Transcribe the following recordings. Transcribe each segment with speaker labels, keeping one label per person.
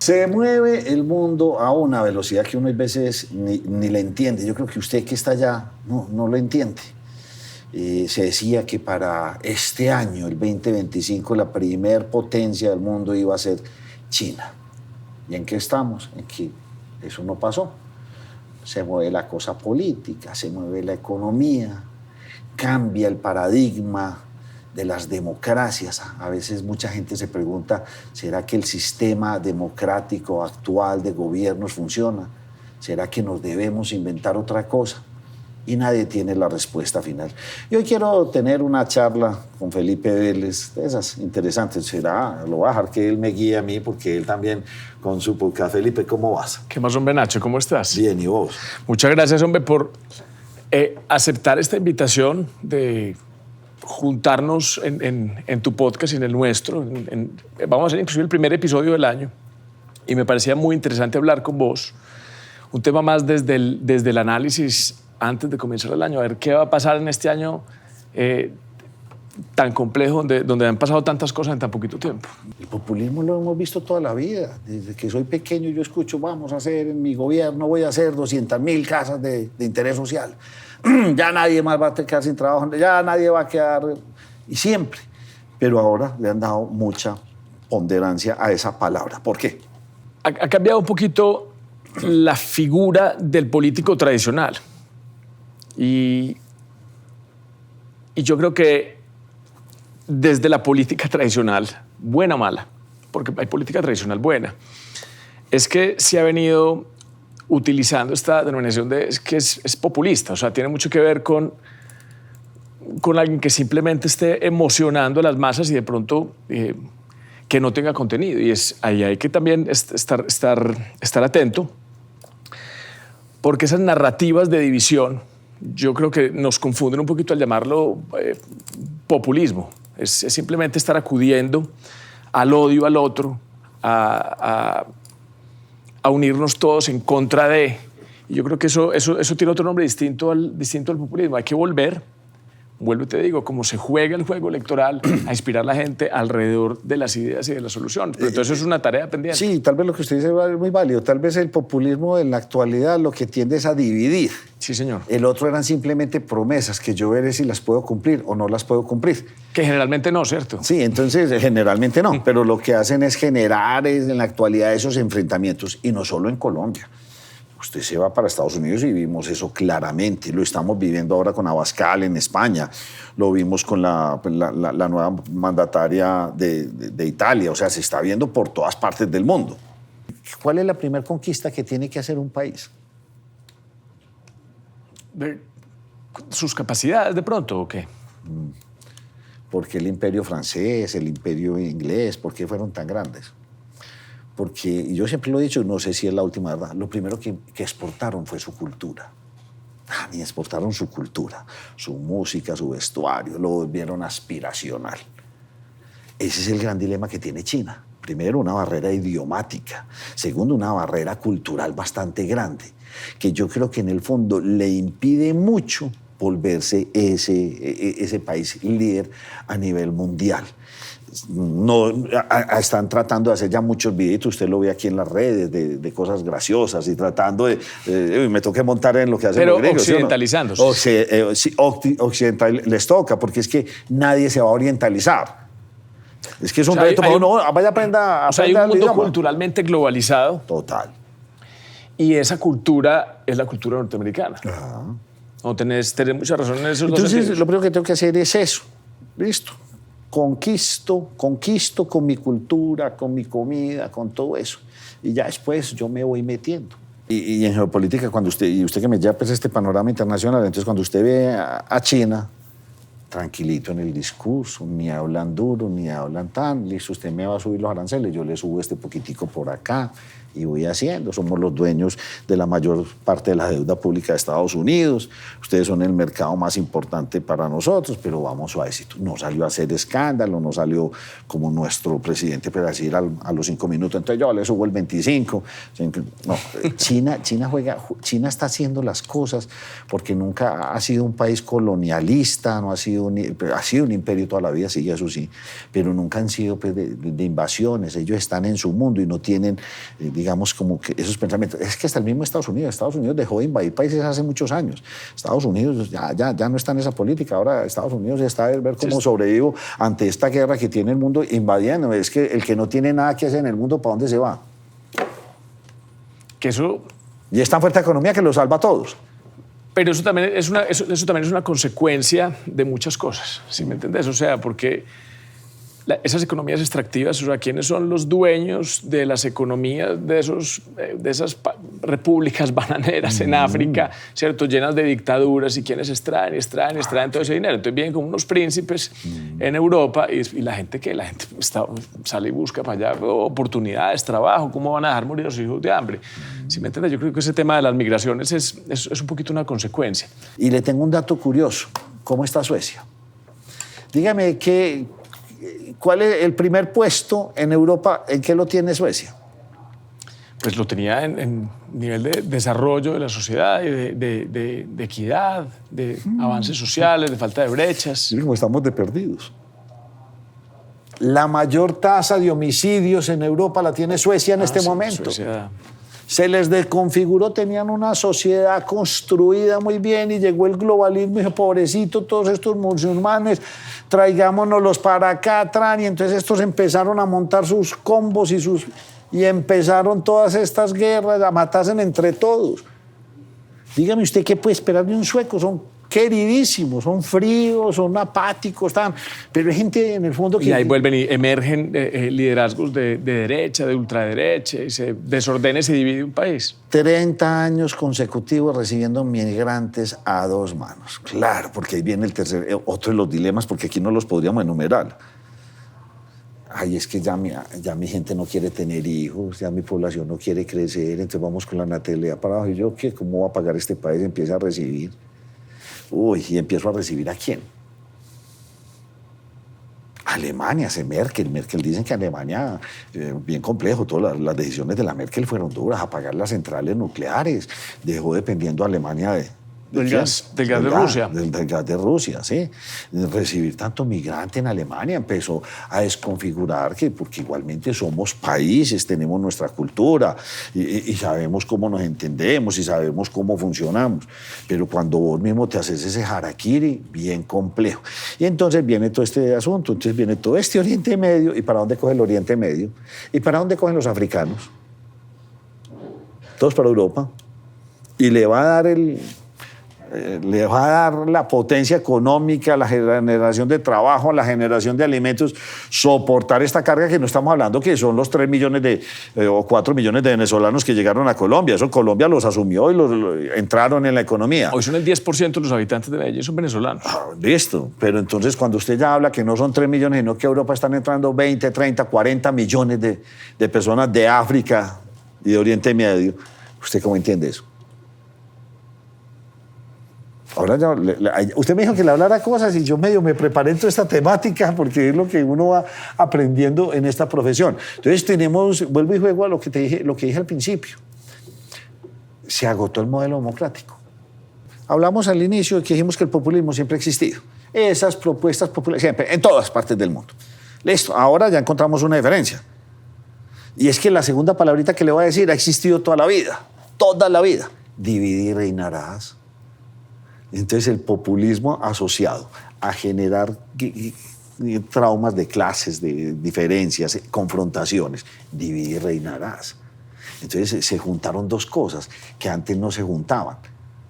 Speaker 1: Se mueve el mundo a una velocidad que uno a veces ni le entiende. Yo creo que usted que está allá no lo entiende. Se decía que para este año, el 2025, la primer potencia del mundo iba a ser China. ¿Y en qué estamos? En que eso no pasó. Se mueve la cosa política, se mueve la economía, cambia el paradigma de las democracias. A veces mucha gente se pregunta, ¿será que el sistema democrático actual de gobiernos funciona? ¿Será que nos debemos inventar otra cosa? Y nadie tiene la respuesta final. Y hoy quiero tener una charla con Felipe Vélez, de esas interesantes. Lo voy a dejar que él me guíe a mí, porque él también con su podcast. Felipe, ¿cómo vas?
Speaker 2: ¿Qué más, hombre Nacho? ¿Cómo estás?
Speaker 1: Bien, ¿y vos?
Speaker 2: Muchas gracias, hombre, por aceptar esta invitación de juntarnos en tu podcast y en el nuestro. Vamos a hacer inclusive el primer episodio del año y me parecía muy interesante hablar con vos. Un tema más desde el análisis antes de comenzar el año, a ver qué va a pasar en este año tan complejo, donde han pasado tantas cosas en tan poquito tiempo.
Speaker 1: El populismo lo hemos visto toda la vida. Desde que soy pequeño yo escucho, vamos a hacer en mi gobierno, voy a hacer 200.000 casas de interés social. Ya nadie más va a quedar sin trabajo, ya nadie va a quedar... Y siempre. Pero ahora le han dado mucha ponderancia a esa palabra. ¿Por qué?
Speaker 2: Ha cambiado un poquito la figura del político tradicional. Y yo creo que desde la política tradicional, buena o mala, porque hay política tradicional buena, es que se ha venido utilizando esta denominación que es populista. O sea, tiene mucho que ver con alguien que simplemente esté emocionando a las masas y de pronto que no tenga contenido. Y ahí hay que también estar atento, porque esas narrativas de división, yo creo que nos confunden un poquito al llamarlo populismo. Es simplemente estar acudiendo al odio al otro, a unirnos todos en contra de. Y yo creo que eso tiene otro nombre distinto al populismo. Hay que vuelvo y te digo, como se juega el juego electoral, a inspirar a la gente alrededor de las ideas y de las soluciones. Pero entonces eso es una tarea pendiente.
Speaker 1: Sí, tal vez lo que usted dice es muy válido. Tal vez el populismo en la actualidad lo que tiende es a dividir.
Speaker 2: Sí, señor.
Speaker 1: El otro eran simplemente promesas que yo veré si las puedo cumplir o no las puedo cumplir.
Speaker 2: Que generalmente no, ¿cierto?
Speaker 1: Sí, entonces generalmente no, pero lo que hacen es generar en la actualidad esos enfrentamientos, y no solo en Colombia. Usted se va para Estados Unidos y vimos eso claramente. Lo estamos viviendo ahora con Abascal en España. Lo vimos con la nueva mandataria de Italia. O sea, se está viendo por todas partes del mundo. ¿Cuál es la primera conquista que tiene que hacer un país?
Speaker 2: ¿De sus capacidades de pronto o qué?
Speaker 1: ¿Por qué el imperio francés, el imperio inglés, por qué fueron tan grandes? Porque, y yo siempre lo he dicho, no sé si es la última verdad, lo primero que exportaron fue su cultura. Y exportaron su cultura, su música, su vestuario, lo volvieron aspiracional. Ese es el gran dilema que tiene China. Primero, una barrera idiomática. Segundo, una barrera cultural bastante grande, que yo creo que en el fondo le impide mucho volverse ese país líder a nivel mundial. No, están tratando de hacer ya muchos videitos, usted lo ve aquí en las redes, de cosas graciosas y tratando me toca montar en lo que hacen los gringos.
Speaker 2: Pero occidentalizándose.
Speaker 1: Sí, occidental les toca, porque es que nadie se va a orientalizar. Es que es un reto para uno, vaya aprenda.
Speaker 2: O sea, hay un mundo culturalmente globalizado.
Speaker 1: Total.
Speaker 2: Y esa cultura es la cultura norteamericana.
Speaker 1: Ajá.
Speaker 2: No, tenés mucha razón en eso.
Speaker 1: Entonces, lo primero que tengo que hacer es eso. Listo. Conquisto con mi cultura, con mi comida, con todo eso. Y ya después yo me voy metiendo. Y en geopolítica, cuando usted que me lleva pues este panorama internacional, entonces cuando usted ve a China, tranquilito en el discurso, ni hablan duro, ni hablan tan, listo, usted me va a subir los aranceles, yo le subo este poquitico por acá, y voy haciendo. Somos los dueños de la mayor parte de la deuda pública de Estados Unidos. Ustedes son el mercado más importante para nosotros, pero vamos suavecito. No salió a hacer escándalo, no salió como nuestro presidente para decir a los 5 minutos, entonces yo le subo el 25. No, China está haciendo las cosas porque nunca ha sido un país colonialista, no ha sido un imperio toda la vida, sí, eso sí, pero nunca han sido pues, de invasiones. Ellos están en su mundo y no tienen, digamos, como que esos pensamientos. Es que hasta el mismo Estados Unidos dejó de invadir países hace muchos años. Estados Unidos ya no está en esa política. Ahora Estados Unidos está a ver cómo sobrevivo ante esta guerra que tiene el mundo invadiendo. Es que el que no tiene nada que hacer en el mundo, ¿para dónde se va? Y es tan fuerte la economía que lo salva a todos.
Speaker 2: Pero eso también es una consecuencia de muchas cosas, ¿sí me entendés? O sea, porque esas economías extractivas, o sea, ¿quiénes son los dueños de las economías de esas repúblicas bananeras en África, ¿cierto? Llenas de dictaduras, y quiénes extraen todo ese dinero. Entonces vienen como unos príncipes en Europa y la gente sale y busca para allá oportunidades, trabajo. ¿Cómo van a dejar morir a los hijos de hambre? ¿Sí me entiendes? Yo creo que ese tema de las migraciones es un poquito una consecuencia.
Speaker 1: Y le tengo un dato curioso. ¿Cómo está Suecia? Dígame ¿cuál es el primer puesto en Europa? ¿En qué lo tiene Suecia?
Speaker 2: Pues lo tenía en nivel de desarrollo de la sociedad, de equidad, de avances sociales, de falta de brechas.
Speaker 1: Miren cómo estamos de perdidos. La mayor tasa de homicidios en Europa la tiene Suecia en este momento.
Speaker 2: Suecia.
Speaker 1: Se les desconfiguró, tenían una sociedad construida muy bien y llegó el globalismo y dijo, pobrecito, todos estos musulmanes, traigámonoslos para acá, y entonces estos empezaron a montar sus combos y empezaron todas estas guerras a matarse entre todos. Dígame usted qué puede esperar de un sueco, son queridísimos, son fríos, son apáticos, pero hay gente en el fondo que...
Speaker 2: Y ahí vuelven y emergen liderazgos de derecha, de ultraderecha, y se desordena y se divide un país.
Speaker 1: 30 años consecutivos recibiendo migrantes a dos manos. Claro, porque ahí viene otro de los dilemas, porque aquí no los podríamos enumerar. Ay, es que ya mi gente no quiere tener hijos, ya mi población no quiere crecer, entonces vamos con la natalidad para abajo. ¿Y yo qué? ¿Cómo va a pagar este país? Empieza a recibir. ¿Y empiezo a recibir a quién? Alemania, Merkel. Dicen que Alemania, bien complejo, todas las decisiones de la Merkel fueron duras, apagar las centrales nucleares, dejó dependiendo a Alemania
Speaker 2: del gas de Rusia.
Speaker 1: Del gas de Rusia, sí. Recibir tanto migrante en Alemania empezó a desconfigurar, porque igualmente somos países, tenemos nuestra cultura y sabemos cómo nos entendemos y sabemos cómo funcionamos. Pero cuando vos mismo te haces ese harakiri, bien complejo. Y entonces viene todo este asunto, entonces viene todo este Oriente Medio. ¿Y para dónde coge el Oriente Medio? ¿Y para dónde cogen los africanos? Todos para Europa. Y le va a dar la potencia económica, la generación de trabajo, la generación de alimentos, soportar esta carga que no estamos hablando que son los 3 millones o 4 millones de venezolanos que llegaron a Colombia. Eso Colombia los asumió y entraron en la economía.
Speaker 2: Hoy son el 10% de los habitantes de Medellín son venezolanos.
Speaker 1: Listo, pero entonces cuando usted ya habla que no son 3 millones, sino que a Europa están entrando 20, 30, 40 millones de personas de África y de Oriente Medio, ¿usted cómo entiende eso? Ahora usted me dijo que le hablara cosas y yo medio me preparé en toda esta temática porque es lo que uno va aprendiendo en esta profesión. Entonces vuelvo y juego a lo que dije al principio. Se agotó el modelo democrático. Hablamos al inicio que dijimos que el populismo siempre ha existido. Esas propuestas populares siempre, en todas partes del mundo. Listo, ahora ya encontramos una diferencia. Y es que la segunda palabrita que le voy a decir ha existido toda la vida. Dividir y reinarás. Entonces el populismo asociado a generar traumas de clases, de diferencias, confrontaciones, dividir y reinarás. Entonces se juntaron dos cosas que antes no se juntaban.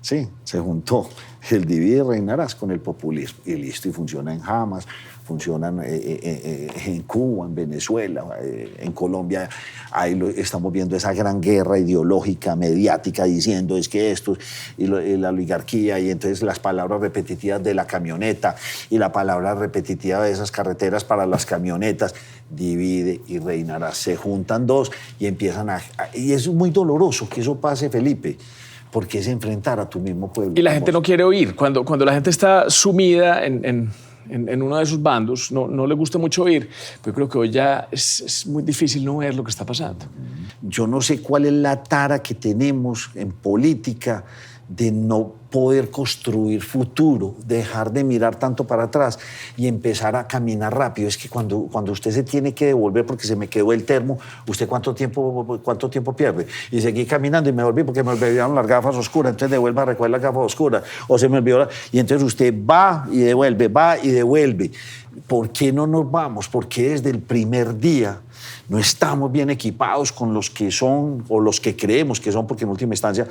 Speaker 1: Sí, se juntó el divide y reinarás con el populismo y listo, y funciona en Hamas, funcionan en Cuba, en Venezuela, en Colombia. Ahí estamos viendo esa gran guerra ideológica, mediática, diciendo es que esto y la oligarquía, y entonces las palabras repetitivas de la camioneta y la palabra repetitiva de esas carreteras para las camionetas, divide y reinarás. Se juntan dos y empiezan y es muy doloroso que eso pase, Felipe, porque es enfrentar a tu mismo pueblo.
Speaker 2: Y la gente no quiere oír. Cuando la gente está sumida en uno de esos bandos, no le gusta mucho oír. Pero creo que hoy ya es muy difícil no ver lo que está pasando.
Speaker 1: Yo no sé cuál es la tara que tenemos en política de no poder construir futuro, dejar de mirar tanto para atrás y empezar a caminar rápido. Es que cuando usted se tiene que devolver porque se me quedó el termo, ¿usted cuánto tiempo pierde? Y seguí caminando y me volví porque me olvidaron las gafas oscuras, entonces devuelva a recoger las gafas oscuras, o se me olvidó, y entonces usted va y devuelve, va y devuelve. ¿Por qué no nos vamos? Porque desde el primer día no estamos bien equipados con los que son o los que creemos que son, porque en última instancia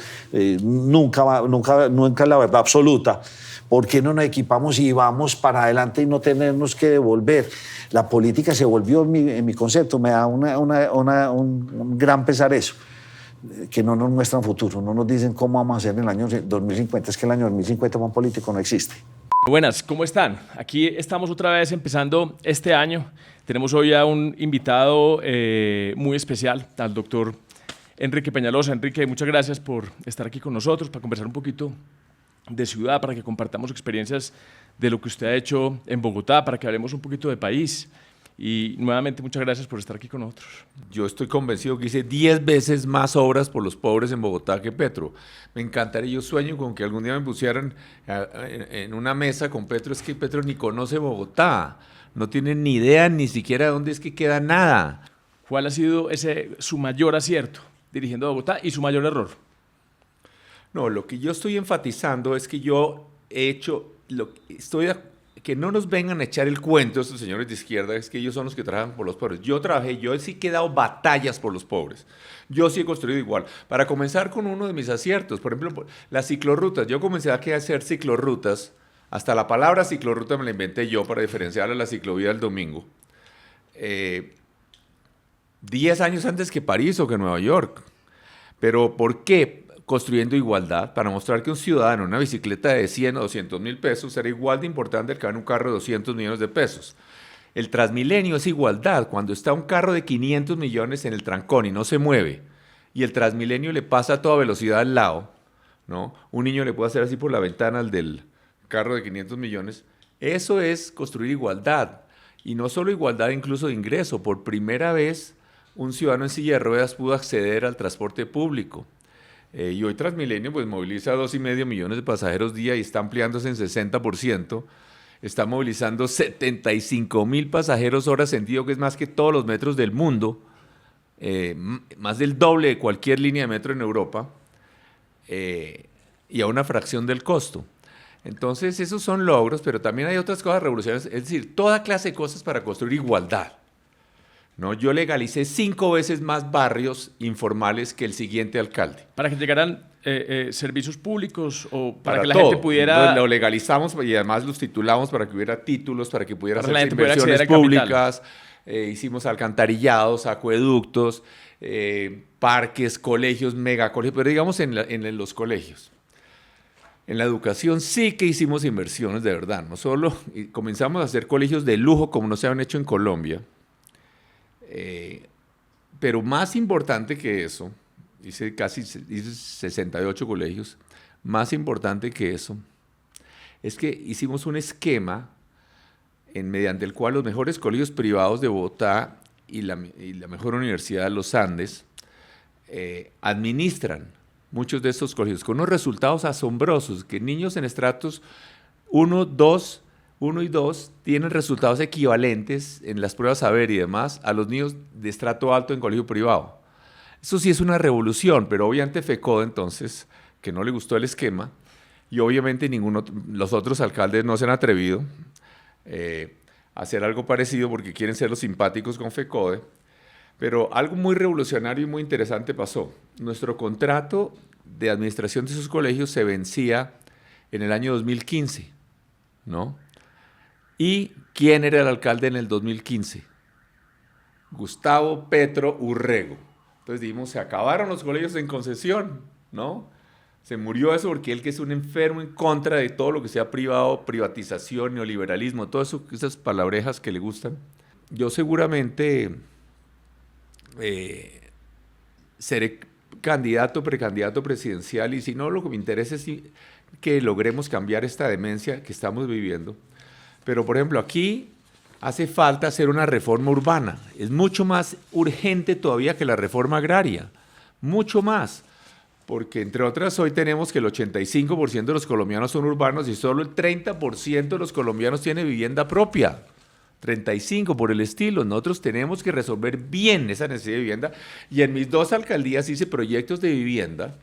Speaker 1: nunca es la verdad absoluta. ¿Por qué no nos equipamos y vamos para adelante y no tenernos que devolver? La política se volvió, en mi concepto, me da un gran pesar eso, que no nos muestran futuro, no nos dicen cómo vamos a hacer en el año 2050. Es que el año 2050 para un político no existe.
Speaker 2: Buenas, ¿cómo están? Aquí estamos otra vez empezando este año. Tenemos hoy a un invitado muy especial, al doctor Enrique Peñalosa. Enrique, muchas gracias por estar aquí con nosotros para conversar un poquito de ciudad, para que compartamos experiencias de lo que usted ha hecho en Bogotá, para que hablemos un poquito de país. Y nuevamente, muchas gracias por estar aquí con nosotros.
Speaker 3: Yo estoy convencido que hice 10 veces más obras por los pobres en Bogotá que Petro. Me encantaría, yo sueño con que algún día me pusieran en una mesa con Petro. Es que Petro ni conoce Bogotá, no tiene ni idea ni siquiera de dónde es que queda nada.
Speaker 2: ¿Cuál ha sido su mayor acierto dirigiendo a Bogotá y su mayor error?
Speaker 3: No, lo que yo estoy enfatizando es que yo he hecho, que no nos vengan a echar el cuento estos señores de izquierda, es que ellos son los que trabajan por los pobres. Yo sí que he dado batallas por los pobres. Yo sí he construido igual. Para comenzar con uno de mis aciertos, por ejemplo, las ciclorrutas. Yo comencé a hacer ciclorrutas, hasta la palabra ciclorruta me la inventé yo para diferenciar a la ciclovía del domingo. 10 años antes que París o que Nueva York. ¿Pero por qué? Construyendo igualdad, para mostrar que un ciudadano en una bicicleta de 100 o 200 mil pesos será igual de importante que en un carro de 200 millones de pesos. El Transmilenio es igualdad. Cuando está un carro de 500 millones en el trancón y no se mueve, y el Transmilenio le pasa a toda velocidad al lado, ¿no? Un niño le puede hacer así por la ventana al del carro de 500 millones. Eso es construir igualdad. Y no solo igualdad, incluso de ingreso. Por primera vez, un ciudadano en silla de ruedas pudo acceder al transporte público. Y hoy Transmilenio pues moviliza 2,5 millones de pasajeros día y está ampliándose en 60%. Está movilizando 75,000 pasajeros hora sentido, que es más que todos los metros del mundo, más del doble de cualquier línea de metro en Europa, y a una fracción del costo. Entonces esos son logros, pero también hay otras cosas revolucionarias, es decir, toda clase de cosas para construir igualdad. ¿No? Yo legalicé 5 veces más barrios informales que el siguiente alcalde.
Speaker 2: ¿Para que llegaran servicios públicos o para que la
Speaker 3: todo.
Speaker 2: gente pudiera...?
Speaker 3: Entonces, lo legalizamos y además los titulamos para que hubiera títulos, para que pudiera hacer inversiones públicas. Hicimos alcantarillados, acueductos, parques, colegios, megacolegios, pero digamos en los colegios. En la educación sí que hicimos inversiones de verdad, no solo comenzamos a hacer colegios de lujo como no se habían hecho en Colombia. Pero más importante que eso, hice 68 colegios, más importante que eso, es que hicimos un esquema mediante el cual los mejores colegios privados de Bogotá y la mejor universidad de los Andes administran muchos de estos colegios, con unos resultados asombrosos, que niños en estratos 1 y 2 tienen resultados equivalentes en las pruebas saber y demás a los niños de estrato alto en colegio privado. Eso sí es una revolución, pero obviamente FECODE entonces, que no le gustó el esquema, y obviamente los otros alcaldes no se han atrevido a hacer algo parecido porque quieren ser los simpáticos con FECODE, Pero algo muy revolucionario y muy interesante pasó. Nuestro contrato de administración de esos colegios se vencía en el año 2015, ¿no? ¿Y quién era el alcalde en el 2015? Gustavo Petro Urrego. Entonces dijimos, se acabaron los colegios en concesión, ¿no? Se murió eso porque él, que es un enfermo en contra de todo lo que sea privado, privatización, neoliberalismo, todas esas palabrejas que le gustan. Yo seguramente seré candidato, precandidato presidencial, y si no, lo que me interesa es que logremos cambiar esta demencia que estamos viviendo. Pero, por ejemplo, aquí hace falta hacer una reforma urbana. Es mucho más urgente todavía que la reforma agraria, mucho más. Porque, entre otras, hoy tenemos que el 85% de los colombianos son urbanos y solo el 30% de los colombianos tiene vivienda propia. 35% por el estilo. Nosotros tenemos que resolver bien esa necesidad de vivienda. Y en mis 2 alcaldías hice proyectos de vivienda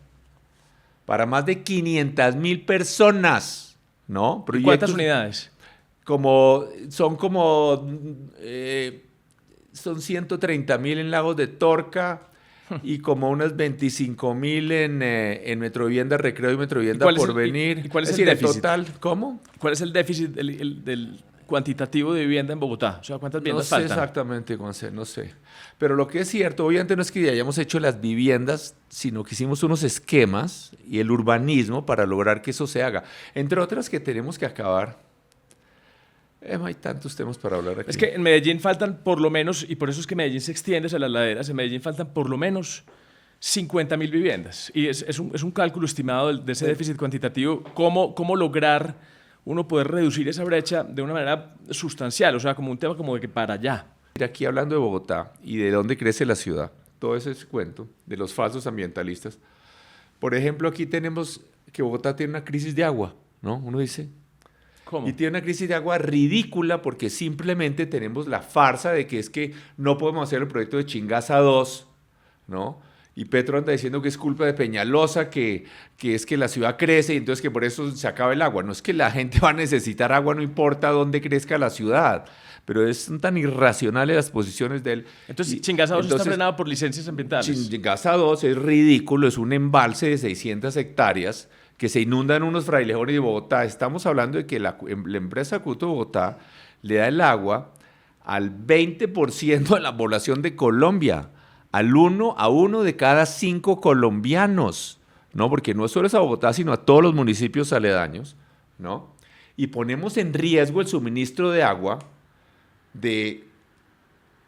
Speaker 3: para más de 500,000 personas, ¿no?
Speaker 2: ¿Cuántas unidades?
Speaker 3: Son 130,000 en Lagos de Torca y como unas 25,000 en Metrovivienda Recreo y Metrovivienda Porvenir.
Speaker 2: ¿Y cuál es el déficit?
Speaker 3: Total, ¿cómo?
Speaker 2: ¿Cuál es el déficit del cuantitativo de vivienda en Bogotá? O sea, ¿cuántas viviendas faltan?
Speaker 3: No sé exactamente, Juanse, no sé. Pero lo que es cierto, obviamente no es que hayamos hecho las viviendas, sino que hicimos unos esquemas y el urbanismo para lograr que eso se haga. Entre otras que tenemos que acabar. Hay tantos temas para hablar aquí.
Speaker 2: Es que en Medellín faltan por lo menos, y por eso es que Medellín se extiende hacia las laderas, en Medellín faltan por lo menos 50,000 viviendas. Y es un cálculo estimado de ese déficit cuantitativo, cómo lograr uno poder reducir esa brecha de una manera sustancial, o sea, como un tema como de que para allá.
Speaker 3: Aquí hablando de Bogotá y de dónde crece la ciudad, todo ese cuento de los falsos ambientalistas. Por ejemplo, aquí tenemos que Bogotá tiene una crisis de agua, ¿no? Uno dice...
Speaker 2: ¿Cómo?
Speaker 3: Y tiene una crisis de agua ridícula porque simplemente tenemos la farsa de que es que no podemos hacer el proyecto de Chingaza 2, ¿no? Y Petro anda diciendo que es culpa de Peñalosa, que es que la ciudad crece y entonces que por eso se acaba el agua. No es que la gente va a necesitar agua, no importa dónde crezca la ciudad, pero son tan irracionales las posiciones de él.
Speaker 2: Entonces, Chingaza 2 está frenado por licencias ambientales.
Speaker 3: Chingaza 2 es ridículo, es un embalse de 600 hectáreas que se inundan unos frailejones de Bogotá. Estamos hablando de que la empresa Acueducto de Bogotá le da el agua al 20% de la población de Colombia, a uno de cada 5 colombianos, ¿no? Porque no solo es a Bogotá, sino a todos los municipios aledaños, ¿no? Y ponemos en riesgo el suministro de agua de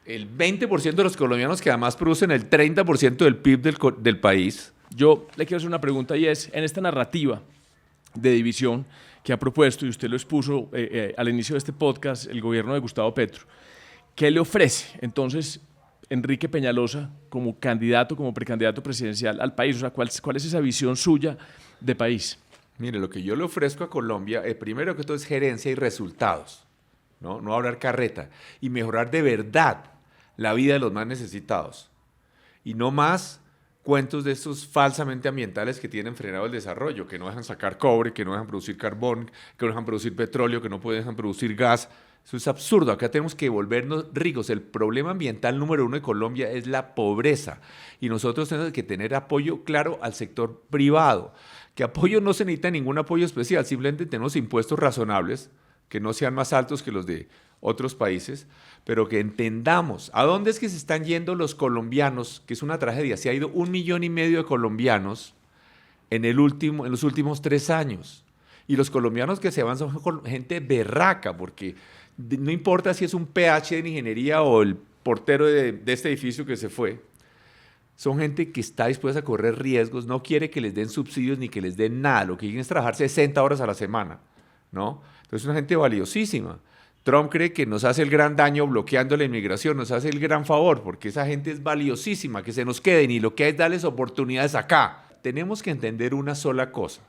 Speaker 3: el 20% de los colombianos, que además producen el 30% del PIB del país.
Speaker 2: Yo le quiero hacer una pregunta y es, en esta narrativa de división que ha propuesto, y usted lo expuso al inicio de este podcast, el gobierno de Gustavo Petro, ¿qué le ofrece entonces Enrique Peñalosa como candidato, como precandidato presidencial al país? O sea, ¿cuál es esa visión suya de país?
Speaker 3: Mire, lo que yo le ofrezco a Colombia, primero que todo es gerencia y resultados, no hablar carreta, y mejorar de verdad la vida de los más necesitados, y no más cuentos de estos falsamente ambientales que tienen frenado el desarrollo, que no dejan sacar cobre, que no dejan producir carbón, que no dejan producir petróleo, que no dejan producir gas. Eso es absurdo. Acá tenemos que volvernos ricos. El problema ambiental número 1 de Colombia es la pobreza. Y nosotros tenemos que tener apoyo claro al sector privado. Que apoyo no se necesita ningún apoyo especial. Simplemente tenemos impuestos razonables, que no sean más altos que los de otros países, pero que entendamos a dónde es que se están yendo los colombianos, que es una tragedia. Se ha ido 1,5 millones de colombianos en los últimos 3 años. Y los colombianos que se van son gente berraca, porque no importa si es un PH en ingeniería o el portero de este edificio que se fue, son gente que está dispuesta a correr riesgos, no quiere que les den subsidios ni que les den nada, lo que quieren es trabajar 60 horas a la semana, ¿no? Entonces es una gente valiosísima. Trump cree que nos hace el gran daño bloqueando la inmigración, nos hace el gran favor, porque esa gente es valiosísima, que se nos queden, y lo que hay es darles oportunidades acá. Tenemos que entender una sola cosa.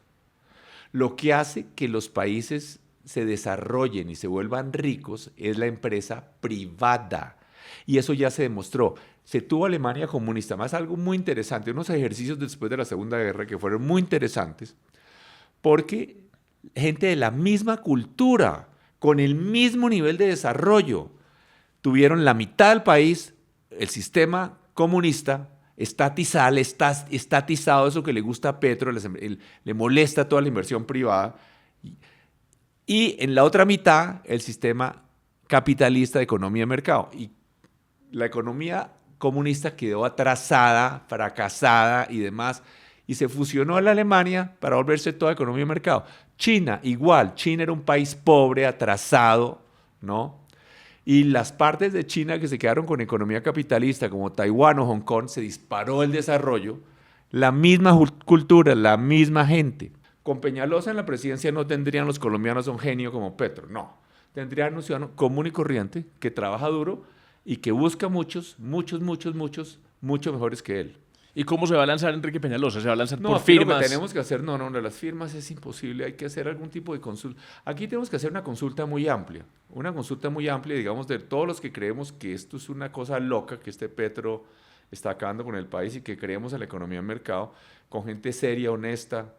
Speaker 3: Lo que hace que los países se desarrollen y se vuelvan ricos es la empresa privada. Y eso ya se demostró. Se tuvo Alemania comunista, más algo muy interesante, unos ejercicios después de la Segunda Guerra que fueron muy interesantes, porque gente de la misma cultura, con el mismo nivel de desarrollo, tuvieron la mitad del país el sistema comunista está estatizado, eso que le gusta a Petro, le molesta toda la inversión privada. Y en la otra mitad, el sistema capitalista de economía de mercado. Y la economía comunista quedó atrasada, fracasada y demás, y se fusionó a la Alemania para volverse toda economía de mercado. China, igual. China era un país pobre, atrasado, ¿no? Y las partes de China que se quedaron con economía capitalista, como Taiwán o Hong Kong, se disparó el desarrollo. La misma cultura, la misma gente. Con Peñalosa en la presidencia no tendrían los colombianos un genio como Petro, no. Tendrían un ciudadano común y corriente que trabaja duro y que busca muchos mejores que él.
Speaker 2: ¿Y cómo se va a lanzar Enrique Peñalosa? ¿Se va a lanzar por
Speaker 3: firmas?
Speaker 2: firmas?
Speaker 3: Lo que tenemos que hacer, no, las firmas es imposible, hay que hacer algún tipo de consulta. Aquí tenemos que hacer una consulta muy amplia, digamos, de todos los que creemos que esto es una cosa loca, que este Petro está acabando con el país y que creemos en la economía de mercado, con gente seria, honesta,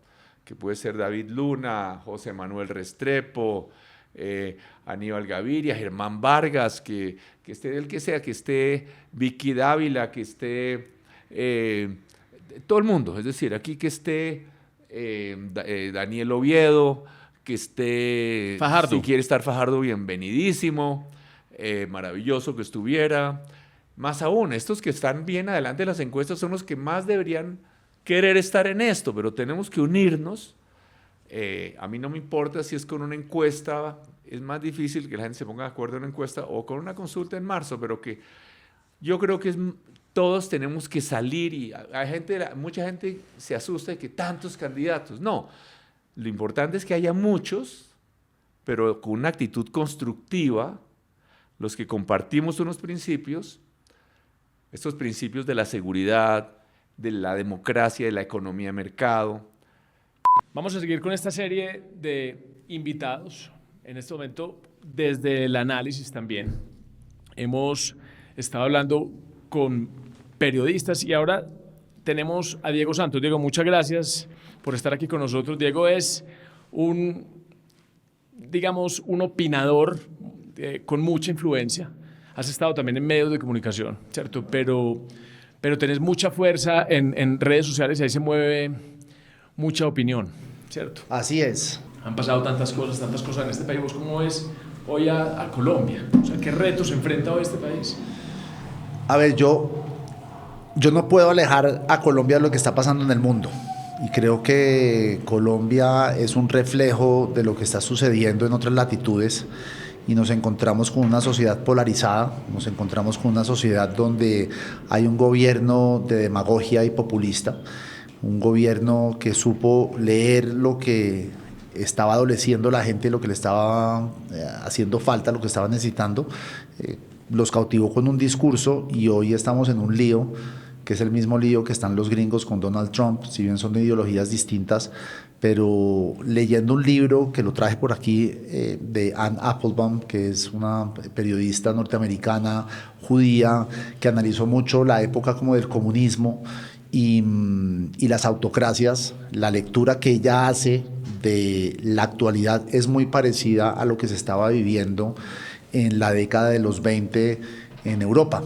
Speaker 3: que puede ser David Luna, José Manuel Restrepo, Aníbal Gaviria, Germán Vargas, que esté el que sea, que esté Vicky Dávila, que esté todo el mundo, es decir, aquí que esté Daniel Oviedo, que esté
Speaker 2: Fajardo.
Speaker 3: Si quiere estar Fajardo, bienvenidísimo, maravilloso que estuviera. Más aún, estos que están bien adelante de las encuestas son los que más deberían querer estar en esto, pero tenemos que unirnos. A mí no me importa si es con una encuesta, es más difícil que la gente se ponga de acuerdo en una encuesta o con una consulta en marzo, pero que yo creo que todos tenemos que salir y mucha gente se asusta de que tantos candidatos. No, lo importante es que haya muchos, pero con una actitud constructiva, los que compartimos unos principios, estos principios de la seguridad, de la democracia, de la economía de mercado.
Speaker 2: Vamos a seguir con esta serie de invitados. En este momento, desde el análisis también, hemos estado hablando con periodistas y ahora tenemos a Diego Santos. Diego, muchas gracias por estar aquí con nosotros. Diego es un opinador con mucha influencia. Has estado también en medios de comunicación, ¿cierto? Pero tenés mucha fuerza en redes sociales y ahí se mueve mucha opinión, ¿cierto?
Speaker 4: Así es.
Speaker 2: Han pasado tantas cosas en este país. ¿Vos cómo ves hoy a Colombia? O sea, ¿qué retos enfrenta hoy este país?
Speaker 4: A ver, yo no puedo alejar a Colombia de lo que está pasando en el mundo. Y creo que Colombia es un reflejo de lo que está sucediendo en otras latitudes. Y nos encontramos con una sociedad polarizada, nos encontramos con una sociedad donde hay un gobierno de demagogia y populista, un gobierno que supo leer lo que estaba adoleciendo la gente, lo que le estaba haciendo falta, lo que estaba necesitando, los cautivó con un discurso y hoy estamos en un lío que es el mismo lío que están los gringos con Donald Trump, si bien son de ideologías distintas, pero leyendo un libro que lo traje por aquí de Anne Applebaum, que es una periodista norteamericana judía que analizó mucho la época como del comunismo y las autocracias, la lectura que ella hace de la actualidad es muy parecida a lo que se estaba viviendo en la década de los 20 en Europa.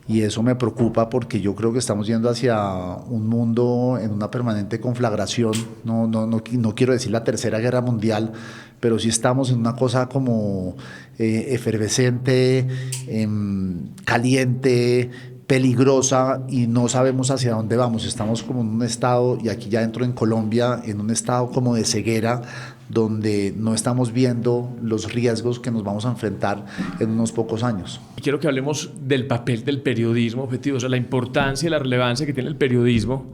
Speaker 4: Y eso me preocupa porque yo creo que estamos yendo hacia un mundo en una permanente conflagración. No quiero decir la Tercera Guerra Mundial, pero sí estamos en una cosa como efervescente, caliente, peligrosa y no sabemos hacia dónde vamos. Estamos como en un estado, y aquí ya entro en Colombia, en un estado como de ceguera, donde no estamos viendo los riesgos que nos vamos a enfrentar en unos pocos años.
Speaker 2: Quiero que hablemos del papel del periodismo objetivo, o sea, la importancia y la relevancia que tiene el periodismo,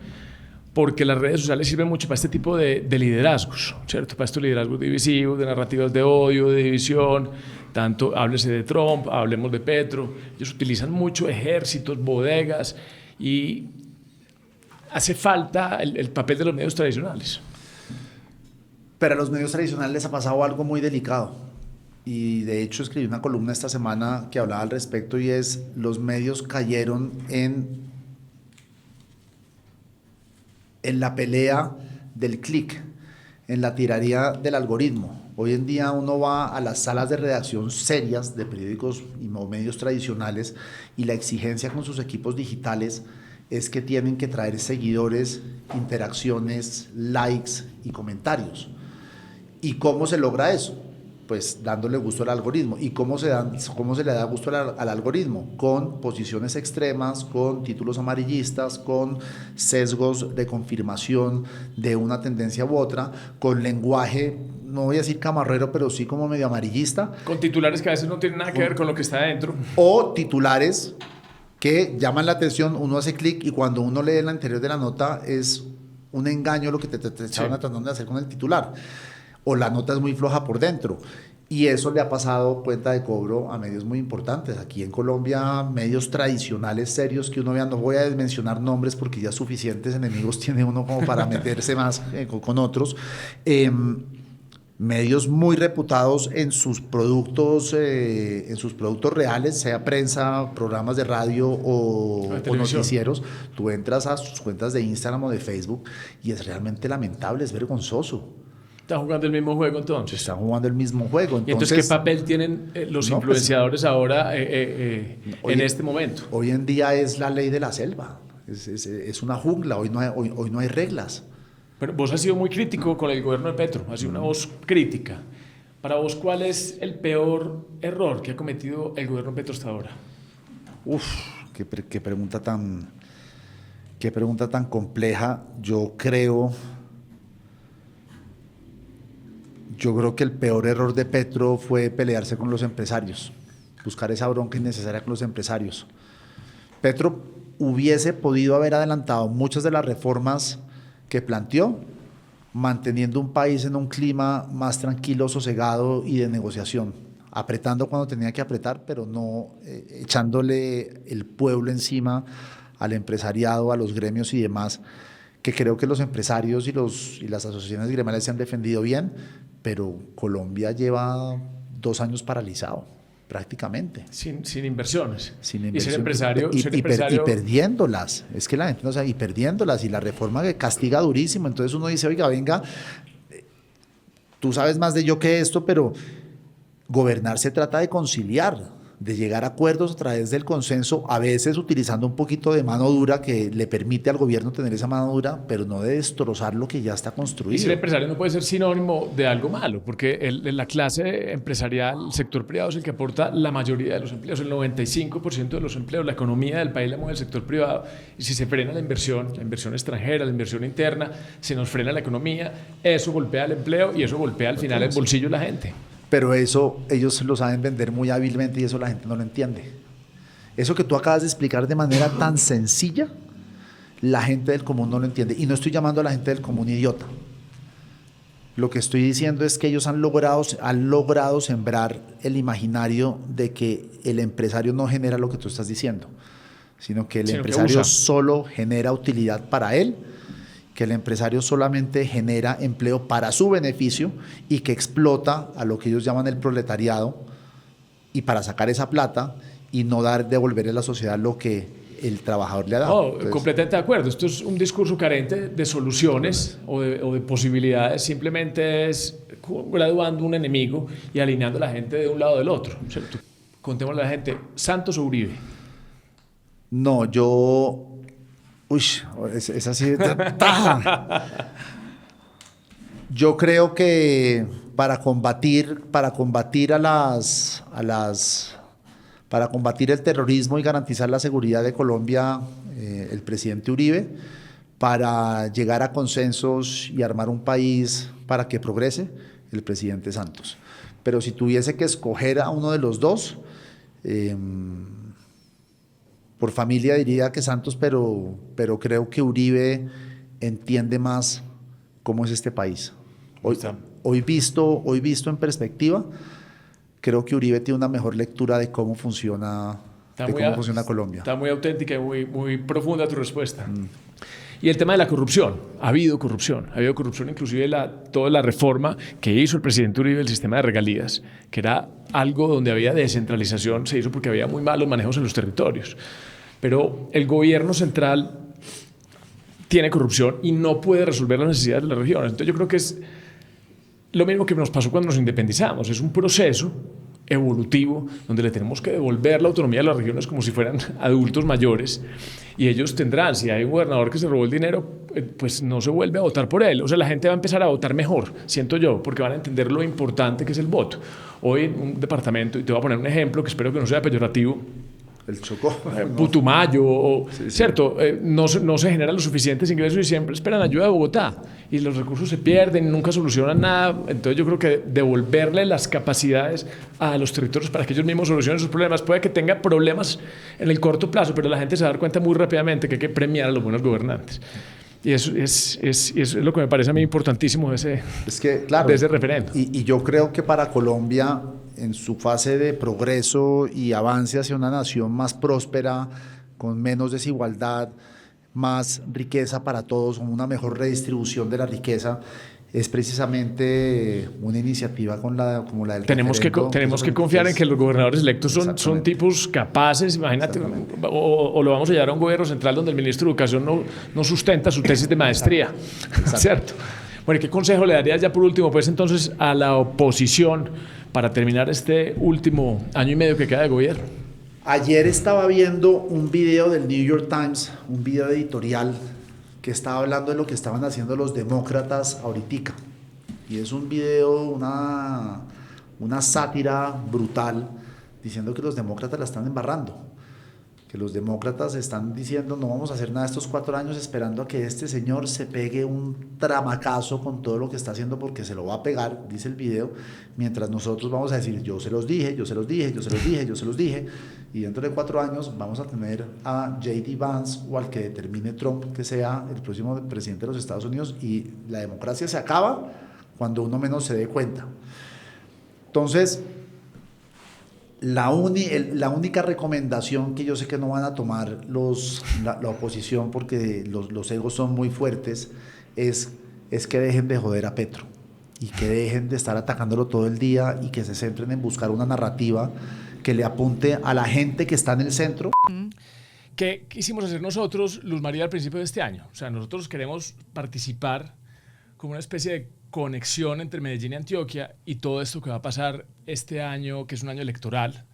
Speaker 2: porque las redes sociales sirven mucho para este tipo de liderazgos, ¿cierto? Para estos liderazgos divisivos, de narrativas de odio, de división, tanto háblese de Trump, hablemos de Petro, ellos utilizan mucho ejércitos, bodegas, y hace falta el papel de los medios tradicionales.
Speaker 4: Pero a los medios tradicionales les ha pasado algo muy delicado y de hecho escribí una columna esta semana que hablaba al respecto y es: los medios cayeron en la pelea del clic, en la tiranía del algoritmo. Hoy en día uno va a las salas de redacción serias de periódicos y medios tradicionales y la exigencia con sus equipos digitales es que tienen que traer seguidores, interacciones, likes y comentarios. ¿Y cómo se logra eso? Pues dándole gusto al algoritmo. ¿Y cómo se le da gusto al algoritmo? Con posiciones extremas, con títulos amarillistas, con sesgos de confirmación de una tendencia u otra, con lenguaje, no voy a decir camarrero, pero sí como medio amarillista.
Speaker 2: Con titulares que a veces no tienen nada que ver con lo que está adentro.
Speaker 4: O titulares que llaman la atención, uno hace clic y cuando uno lee el anterior de la nota es un engaño lo que te estaban tratando de hacer con el titular. O la nota es muy floja por dentro. Y eso le ha pasado cuenta de cobro a medios muy importantes. Aquí en Colombia, medios tradicionales, serios, que uno vea, no voy a mencionar nombres porque ya suficientes enemigos tiene uno como para meterse más con otros. Medios muy reputados en sus productos reales, sea prensa, programas de radio o noticieros. Tú entras a sus cuentas de Instagram o de Facebook y es realmente lamentable, es vergonzoso.
Speaker 2: Están jugando el mismo juego entonces.
Speaker 4: Están jugando el mismo juego.
Speaker 2: ¿Y entonces qué papel tienen los influenciadores ahora en este momento?
Speaker 4: Hoy en día es la ley de la selva. Es una jungla, hoy no hay reglas.
Speaker 2: Pero vos has sido muy crítico con el gobierno de Petro, has sido una voz crítica. Para vos, ¿cuál es el peor error que ha cometido el gobierno de Petro hasta ahora?
Speaker 4: Qué pregunta tan compleja. Yo creo que el peor error de Petro fue pelearse con los empresarios, buscar esa bronca innecesaria con los empresarios. Petro hubiese podido haber adelantado muchas de las reformas que planteó, manteniendo un país en un clima más tranquilo, sosegado y de negociación, apretando cuando tenía que apretar, pero no echándole el pueblo encima al empresariado, a los gremios y demás, que creo que los empresarios y las asociaciones gremiales se han defendido bien, pero Colombia lleva 2 años paralizado, prácticamente.
Speaker 2: Sin inversiones.
Speaker 4: Sin
Speaker 2: inversión. Y ser
Speaker 4: empresario... Y perdiéndolas. Es que la gente no sabe, y perdiéndolas. Y la reforma que castiga durísimo. Entonces uno dice, oiga, venga, tú sabes más de yo que esto, pero gobernar se trata de conciliar, de llegar a acuerdos a través del consenso, a veces utilizando un poquito de mano dura que le permite al gobierno tener esa mano dura, pero no de destrozar lo que ya está construido.
Speaker 2: Y ser empresario no puede ser sinónimo de algo malo, porque la clase empresarial, el sector privado es el que aporta la mayoría de los empleos, el 95% de los empleos, la economía del país la mueve el sector privado, y si se frena la inversión extranjera, la inversión interna, se nos frena la economía, eso golpea el empleo y eso golpea al final el bolsillo de la gente.
Speaker 4: Pero eso ellos lo saben vender muy hábilmente y eso la gente no lo entiende. Eso que tú acabas de explicar de manera tan sencilla, la gente del común no lo entiende. Y no estoy llamando a la gente del común idiota. Lo que estoy diciendo es que ellos han logrado sembrar el imaginario de que el empresario no genera lo que tú estás diciendo, sino que el empresario solo genera utilidad para él, que el empresario solamente genera empleo para su beneficio y que explota a lo que ellos llaman el proletariado y para sacar esa plata y no devolverle a la sociedad lo que el trabajador le ha dado.
Speaker 2: Entonces, completamente de acuerdo. Esto es un discurso carente de soluciones o de posibilidades. Simplemente es graduando un enemigo y alineando a la gente de un lado del otro, ¿cierto? Contémosle a la gente, ¿Santos o Uribe?
Speaker 4: No, yo... es así. Yo creo que para combatir el terrorismo y garantizar la seguridad de Colombia, el presidente Uribe, para llegar a consensos y armar un país para que progrese, el presidente Santos. Pero si tuviese que escoger a uno de los dos, por familia diría que Santos, pero creo que Uribe entiende más cómo es este país. Hoy visto en perspectiva, creo que Uribe tiene una mejor lectura de cómo funciona Colombia.
Speaker 2: Está muy auténtica y muy profunda tu respuesta. Y el tema de la corrupción. Ha habido corrupción inclusive toda la reforma que hizo el presidente Uribe del sistema de regalías, que era algo donde había descentralización, se hizo porque había muy malos manejos en los territorios. Pero el gobierno central tiene corrupción y no puede resolver las necesidades de las regiones. Entonces yo creo que lo mismo que nos pasó cuando nos independizamos. Es un proceso evolutivo donde le tenemos que devolver la autonomía a las regiones como si fueran adultos mayores, y ellos tendrán, si hay un gobernador que se robó el dinero, pues no se vuelve a votar por él. O sea, la gente va a empezar a votar mejor, siento yo, porque van a entender lo importante que es el voto. Hoy en un departamento, y te voy a poner un ejemplo que espero que no sea peyorativo,
Speaker 4: El Chocó.
Speaker 2: Putumayo,
Speaker 4: Sí.
Speaker 2: ¿cierto? No se generan los suficientes ingresos y siempre esperan ayuda de Bogotá. Y los recursos se pierden, nunca solucionan nada. Entonces yo creo que devolverle las capacidades a los territorios para que ellos mismos solucionen sus problemas. Puede que tenga problemas en el corto plazo, pero la gente se va a dar cuenta muy rápidamente que hay que premiar a los buenos gobernantes. Y eso es lo que me parece a mí importantísimo de ese referendo.
Speaker 4: Y yo creo que para Colombia, en su fase de progreso y avance hacia una nación más próspera, con menos desigualdad, más riqueza para todos, una mejor redistribución de la riqueza, es precisamente una iniciativa como la del
Speaker 2: Tenemos que confiar en que los gobernadores electos son tipos capaces, imagínate, o lo vamos a llevar a un gobierno central donde el ministro de Educación no sustenta su tesis de maestría, ¿cierto? Bueno, ¿qué consejo le darías ya por último, pues entonces, a la oposición para terminar este último año y medio que queda de gobierno?
Speaker 4: Ayer estaba viendo un video del New York Times, un video editorial que estaba hablando de lo que estaban haciendo los demócratas ahorita. Y es un video, una sátira brutal, diciendo que los demócratas la están embarrando. Que los demócratas están diciendo no vamos a hacer nada estos 4 años esperando a que este señor se pegue un tramacazo con todo lo que está haciendo porque se lo va a pegar, dice el video, mientras nosotros vamos a decir yo se los dije, yo se los dije, yo se los dije, yo se los dije, y dentro de 4 años vamos a tener a J.D. Vance o al que determine Trump que sea el próximo presidente de los Estados Unidos y la democracia se acaba cuando uno menos se dé cuenta. Entonces, la única recomendación que yo sé que no van a tomar la oposición porque los egos son muy fuertes es que dejen de joder a Petro y que dejen de estar atacándolo todo el día y que se centren en buscar una narrativa que le apunte a la gente que está en el centro.
Speaker 2: ¿Qué quisimos hacer nosotros, Luz María, al principio de este año? O sea, nosotros queremos participar como una especie de conexión entre Medellín y Antioquia y todo esto que va a pasar este año, que es un año electoral,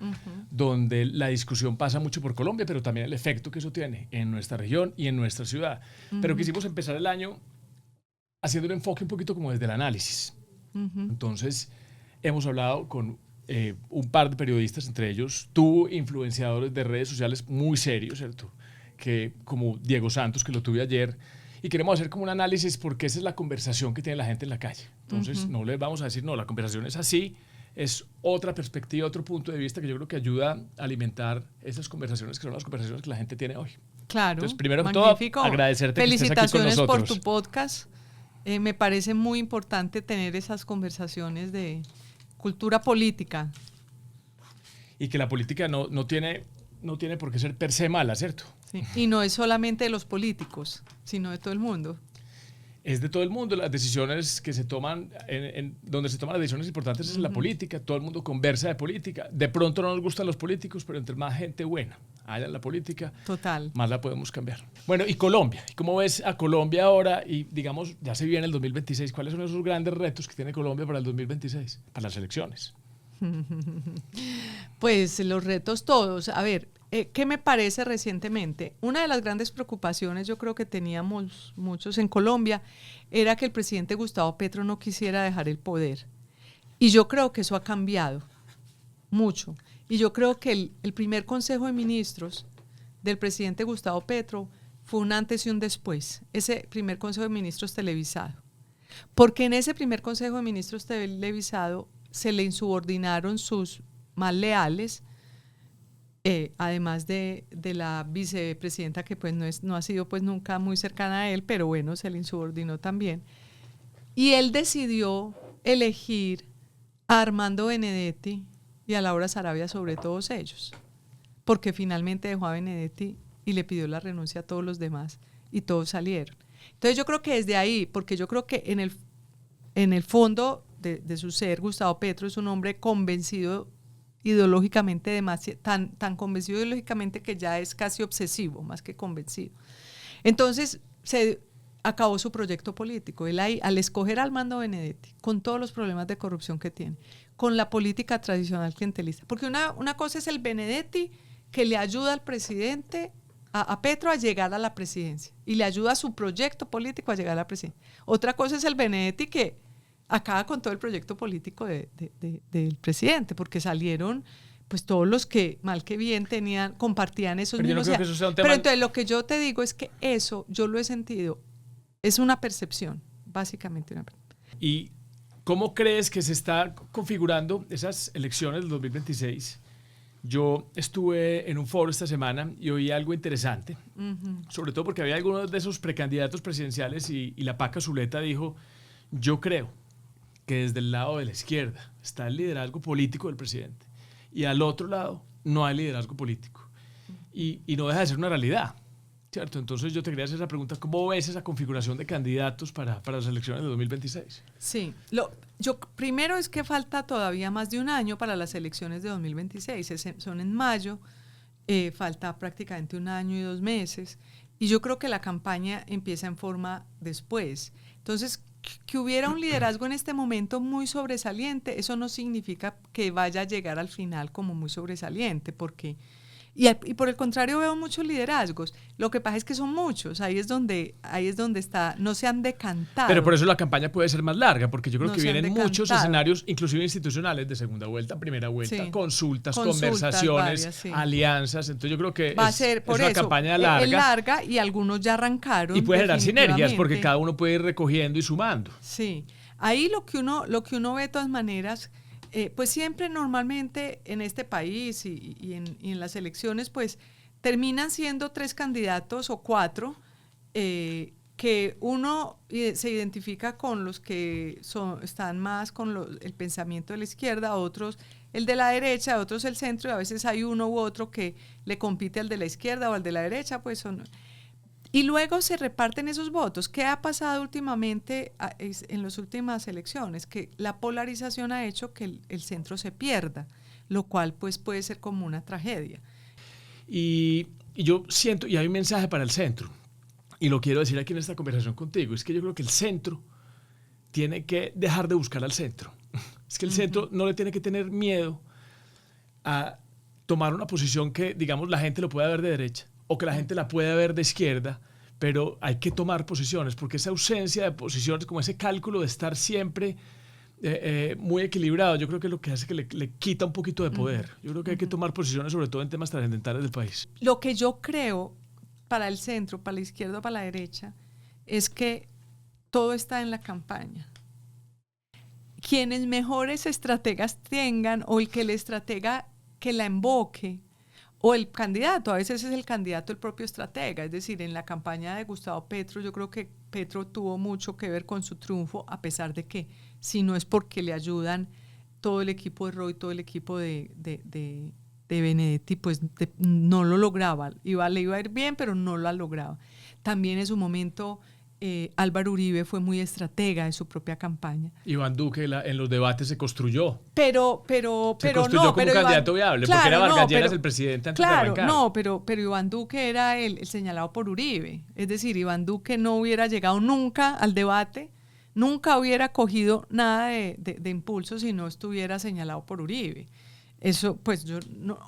Speaker 2: donde la discusión pasa mucho por Colombia, pero también el efecto que eso tiene en nuestra región y en nuestra ciudad. Pero quisimos empezar el año haciendo un enfoque un poquito como desde el análisis. Entonces, hemos hablado con un par de periodistas, entre ellos tú, influenciadores de redes sociales muy serios, ¿cierto? Que, como Diego Santos, que lo tuve ayer, y queremos hacer como un análisis porque esa es la conversación que tiene la gente en la calle. Entonces, no les vamos a decir, no, la conversación es así, es otra perspectiva, otro punto de vista que yo creo que ayuda a alimentar esas conversaciones que son las conversaciones que la gente tiene hoy.
Speaker 5: Claro,
Speaker 2: entonces, primero
Speaker 5: magnífico.
Speaker 2: que todo, agradecerte que estés aquí con nosotros.
Speaker 5: Felicitaciones por tu podcast. Me parece muy importante tener esas conversaciones de cultura política.
Speaker 2: Y que la política no tiene por qué ser per se mala, ¿cierto?
Speaker 5: Sí. Y no es solamente de los políticos, sino de todo el mundo.
Speaker 2: Es de todo el mundo. Las decisiones que se toman, donde se toman las decisiones importantes es en la política. Todo el mundo conversa de política. De pronto no nos gustan los políticos, pero entre más gente buena haya en la política,
Speaker 5: total,
Speaker 2: más la podemos cambiar. Bueno, y Colombia. ¿Cómo ves a Colombia ahora? Y digamos, ya se viene el 2026. ¿Cuáles son esos grandes retos que tiene Colombia para el 2026? Para las elecciones.
Speaker 5: Pues los retos todos. A ver, ¿qué me parece recientemente? Una de las grandes preocupaciones, yo creo que teníamos muchos en Colombia, era que el presidente Gustavo Petro no quisiera dejar el poder. Y yo creo que eso ha cambiado mucho. Y yo creo que el primer Consejo de Ministros del presidente Gustavo Petro fue un antes y un después. Ese primer Consejo de Ministros televisado. Porque en ese primer Consejo de Ministros televisado se le insubordinaron sus más leales, además de la vicepresidenta que pues no ha sido pues nunca muy cercana a él, pero bueno, se le insubordinó también. Y él decidió elegir a Armando Benedetti y a Laura Sarabia sobre todos ellos, porque finalmente dejó a Benedetti y le pidió la renuncia a todos los demás y todos salieron. Entonces yo creo que desde ahí, porque yo creo que en el fondo de su ser, Gustavo Petro es un hombre convencido ideológicamente, tan convencido ideológicamente que ya es casi obsesivo, más que convencido. Entonces, acabó su proyecto político. Él ahí, al escoger a Armando Benedetti, con todos los problemas de corrupción que tiene, con la política tradicional clientelista, porque una cosa es el Benedetti que le ayuda al presidente, a Petro, a llegar a la presidencia, y le ayuda a su proyecto político a llegar a la presidencia. Otra cosa es el Benedetti que acaba con todo el proyecto político del presidente, porque salieron pues todos los que mal que bien compartían esos
Speaker 2: pero
Speaker 5: mismos.
Speaker 2: Yo no creo que eso sea un tema...
Speaker 5: Pero entonces lo que yo te digo es que eso yo lo he sentido, es una percepción, básicamente una percepción.
Speaker 2: ¿Y cómo crees que se está configurando esas elecciones del 2026? Yo estuve en un foro esta semana y oí algo interesante, sobre todo porque había algunos de esos precandidatos presidenciales y la Paca Zuleta dijo, yo creo que desde el lado de la izquierda está el liderazgo político del presidente y al otro lado no hay liderazgo político y no deja de ser una realidad, ¿cierto? Entonces yo te quería hacer esa pregunta, ¿cómo ves esa configuración de candidatos para las elecciones de 2026?
Speaker 5: Sí, primero es que falta todavía más de un año para las elecciones de 2026, son en mayo, falta prácticamente un año y 2 meses, y yo creo que la campaña empieza en forma después. Entonces, que hubiera un liderazgo en este momento muy sobresaliente, eso no significa que vaya a llegar al final como muy sobresaliente, porque y por el contrario veo muchos liderazgos. Lo que pasa es que son muchos, ahí es donde está, no se han decantado.
Speaker 2: Pero por eso la campaña puede ser más larga, porque yo creo que vienen
Speaker 5: decantado.
Speaker 2: Muchos escenarios, inclusive institucionales, de segunda vuelta, primera vuelta,
Speaker 5: Sí.
Speaker 2: consultas, conversaciones,
Speaker 5: varias, sí.
Speaker 2: alianzas. Entonces yo creo que
Speaker 5: Va a ser por
Speaker 2: es una
Speaker 5: eso,
Speaker 2: campaña
Speaker 5: es larga y algunos ya arrancaron.
Speaker 2: Y puede generar sinergias,
Speaker 5: definitivamente.
Speaker 2: porque cada uno puede ir recogiendo y sumando.
Speaker 5: Sí, ahí lo que uno ve de todas maneras, pues siempre normalmente en este país y en las elecciones, pues terminan siendo 3 candidatos o 4, que uno se identifica con los que están más con el pensamiento de la izquierda, otros el de la derecha, otros el centro, y a veces hay uno u otro que le compite al de la izquierda o al de la derecha, pues son... Y luego se reparten esos votos. ¿Qué ha pasado últimamente en las últimas elecciones? Que la polarización ha hecho que el centro se pierda, lo cual pues puede ser como una tragedia.
Speaker 2: Y yo siento, y hay un mensaje para el centro, y lo quiero decir aquí en esta conversación contigo, es que yo creo que el centro tiene que dejar de buscar al centro. Es que el centro no le tiene que tener miedo a tomar una posición que, digamos, la gente lo pueda ver de derecha, o que la gente la pueda ver de izquierda, pero hay que tomar posiciones, porque esa ausencia de posiciones, como ese cálculo de estar siempre muy equilibrado, yo creo que es lo que hace que le quita un poquito de poder. Yo creo que hay que tomar posiciones, sobre todo en temas trascendentales del país.
Speaker 5: Lo que yo creo para el centro, para la izquierda o para la derecha, es que todo está en la campaña. Quienes mejores estrategas tengan, o el que el estratega que la invoque, o el candidato, a veces es el candidato el propio estratega, es decir, en la campaña de Gustavo Petro, yo creo que Petro tuvo mucho que ver con su triunfo, a pesar de que, si no es porque le ayudan todo el equipo de Roy, todo el equipo de Benedetti, pues no lo lograba, le iba a ir bien, pero no lo lograba. También en su momento Álvaro Uribe fue muy estratega de su propia campaña.
Speaker 2: Iván Duque en los debates se construyó.
Speaker 5: Se
Speaker 2: construyó
Speaker 5: no,
Speaker 2: como un candidato viable,
Speaker 5: claro,
Speaker 2: porque era Vargas Lleras
Speaker 5: pero,
Speaker 2: el presidente antes de
Speaker 5: claro,
Speaker 2: arrancar.
Speaker 5: no, pero Iván Duque era el señalado por Uribe. Es decir, Iván Duque no hubiera llegado nunca al debate, nunca hubiera cogido nada de impulso si no estuviera señalado por Uribe. Eso, pues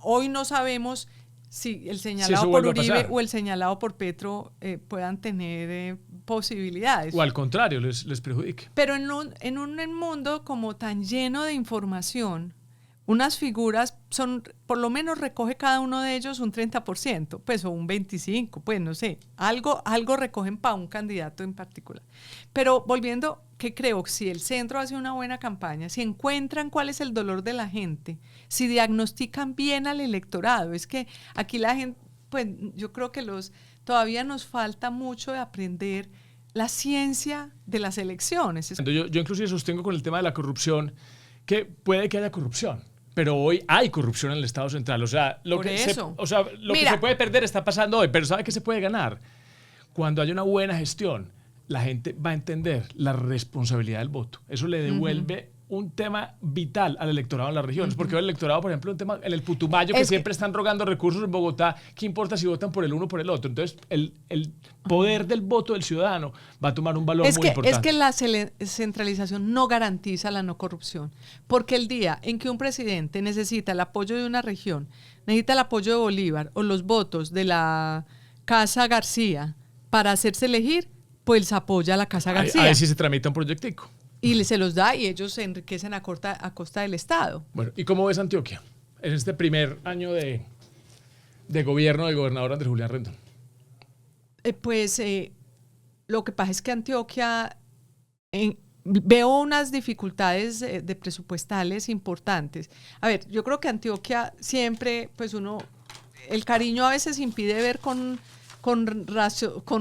Speaker 5: hoy no sabemos si el señalado por Uribe o el señalado por Petro puedan tener posibilidades.
Speaker 2: O al contrario, les perjudique.
Speaker 5: Pero en un mundo como tan lleno de información, unas figuras por lo menos recoge cada uno de ellos un 30%, pues, o un 25%, pues no sé, algo recogen para un candidato en particular. Pero volviendo, que creo que si el centro hace una buena campaña, si encuentran cuál es el dolor de la gente, si diagnostican bien al electorado, es que aquí la gente, pues yo creo que todavía nos falta mucho de aprender la ciencia de las elecciones.
Speaker 2: Yo inclusive sostengo con el tema de la corrupción que puede que haya corrupción, pero hoy hay corrupción en el Estado Central. O sea, lo que se puede perder está pasando hoy, pero ¿sabe qué se puede ganar? Cuando haya una buena gestión, la gente va a entender la responsabilidad del voto. Eso le devuelve un tema vital al electorado en las regiones, porque el electorado, por ejemplo, un tema en el Putumayo, que
Speaker 5: Es que-
Speaker 2: siempre están rogando recursos en Bogotá, ¿qué importa si votan por el uno o por el otro? Entonces, el poder del voto del ciudadano va a tomar un valor muy
Speaker 5: Es
Speaker 2: importante.
Speaker 5: que la centralización no garantiza la no corrupción, porque el día en que un presidente necesita el apoyo de una región, necesita el apoyo de Bolívar o los votos de la Casa García para hacerse elegir, pues apoya a la Casa García.
Speaker 2: A ver si se tramita un proyectico.
Speaker 5: Y se los da y ellos se enriquecen a costa del Estado.
Speaker 2: Bueno, ¿y cómo ves Antioquia en este primer año de gobierno del gobernador Andrés Julián Rendón?
Speaker 5: Lo que pasa es que Antioquia, veo unas dificultades de presupuestales importantes. A ver, yo creo que Antioquia siempre, pues el cariño a veces impide ver con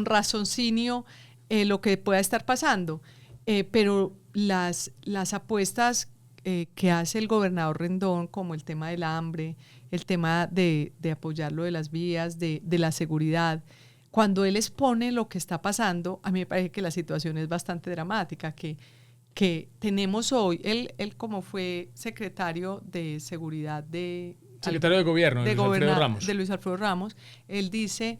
Speaker 5: raciocinio lo que pueda estar pasando, pero las apuestas que hace el gobernador Rendón, como el tema del hambre, el tema de apoyar lo de las vías, de la seguridad, cuando él expone lo que está pasando, a mí me parece que la situación es bastante dramática, que tenemos hoy, él como fue secretario de seguridad
Speaker 2: Secretario de Gobierno, de Luis Alfredo Ramos.
Speaker 5: De Luis Alfredo Ramos, él dice,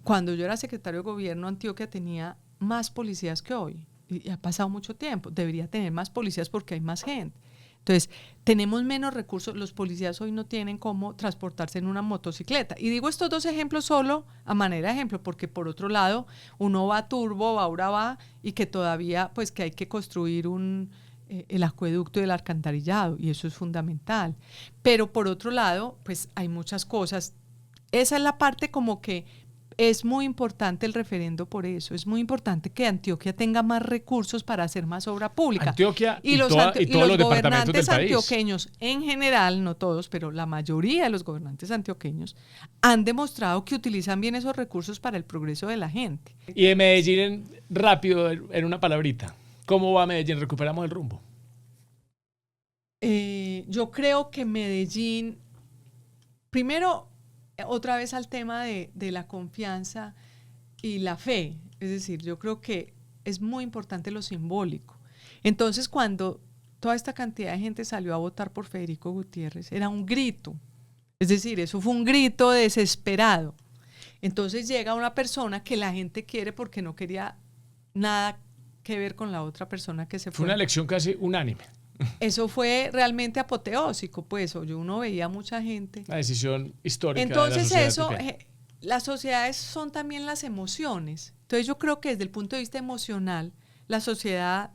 Speaker 5: cuando yo era secretario de Gobierno, Antioquia tenía más policías que hoy, y ha pasado mucho tiempo, debería tener más policías porque hay más gente. Entonces, tenemos menos recursos, los policías hoy no tienen cómo transportarse en una motocicleta. Y digo estos dos ejemplos solo a manera de ejemplo, porque por otro lado, uno va a Turbo, ahora va, y que todavía, pues que hay que construir el acueducto y el alcantarillado, y eso es fundamental. Pero por otro lado, pues hay muchas cosas. Esa es la parte como que es muy importante el referendo por eso. Es muy importante que Antioquia tenga más recursos para hacer más obra pública.
Speaker 2: Antioquia y
Speaker 5: los
Speaker 2: todos los departamentos del país.
Speaker 5: Antioqueños, en general, no todos, pero la mayoría de los gobernantes antioqueños han demostrado que utilizan bien esos recursos para el progreso de la gente.
Speaker 2: Y de Medellín, rápido, en una palabrita. ¿Cómo va Medellín? ¿Recuperamos el rumbo?
Speaker 5: Yo creo que Medellín, primero, otra vez al tema de la confianza y la fe. Es decir, yo creo que es muy importante lo simbólico. Entonces, cuando toda esta cantidad de gente salió a votar por Federico Gutiérrez, era un grito. Es decir, eso fue un grito desesperado. Entonces llega una persona que la gente quiere porque no quería nada que ver con la otra persona que se fue.
Speaker 2: Fue una elección casi unánime.
Speaker 5: Eso fue realmente apoteósico, pues uno veía mucha gente.
Speaker 2: La decisión histórica.
Speaker 5: Entonces
Speaker 2: de la sociedad
Speaker 5: las sociedades son también las emociones. Entonces yo creo que desde el punto de vista emocional, la sociedad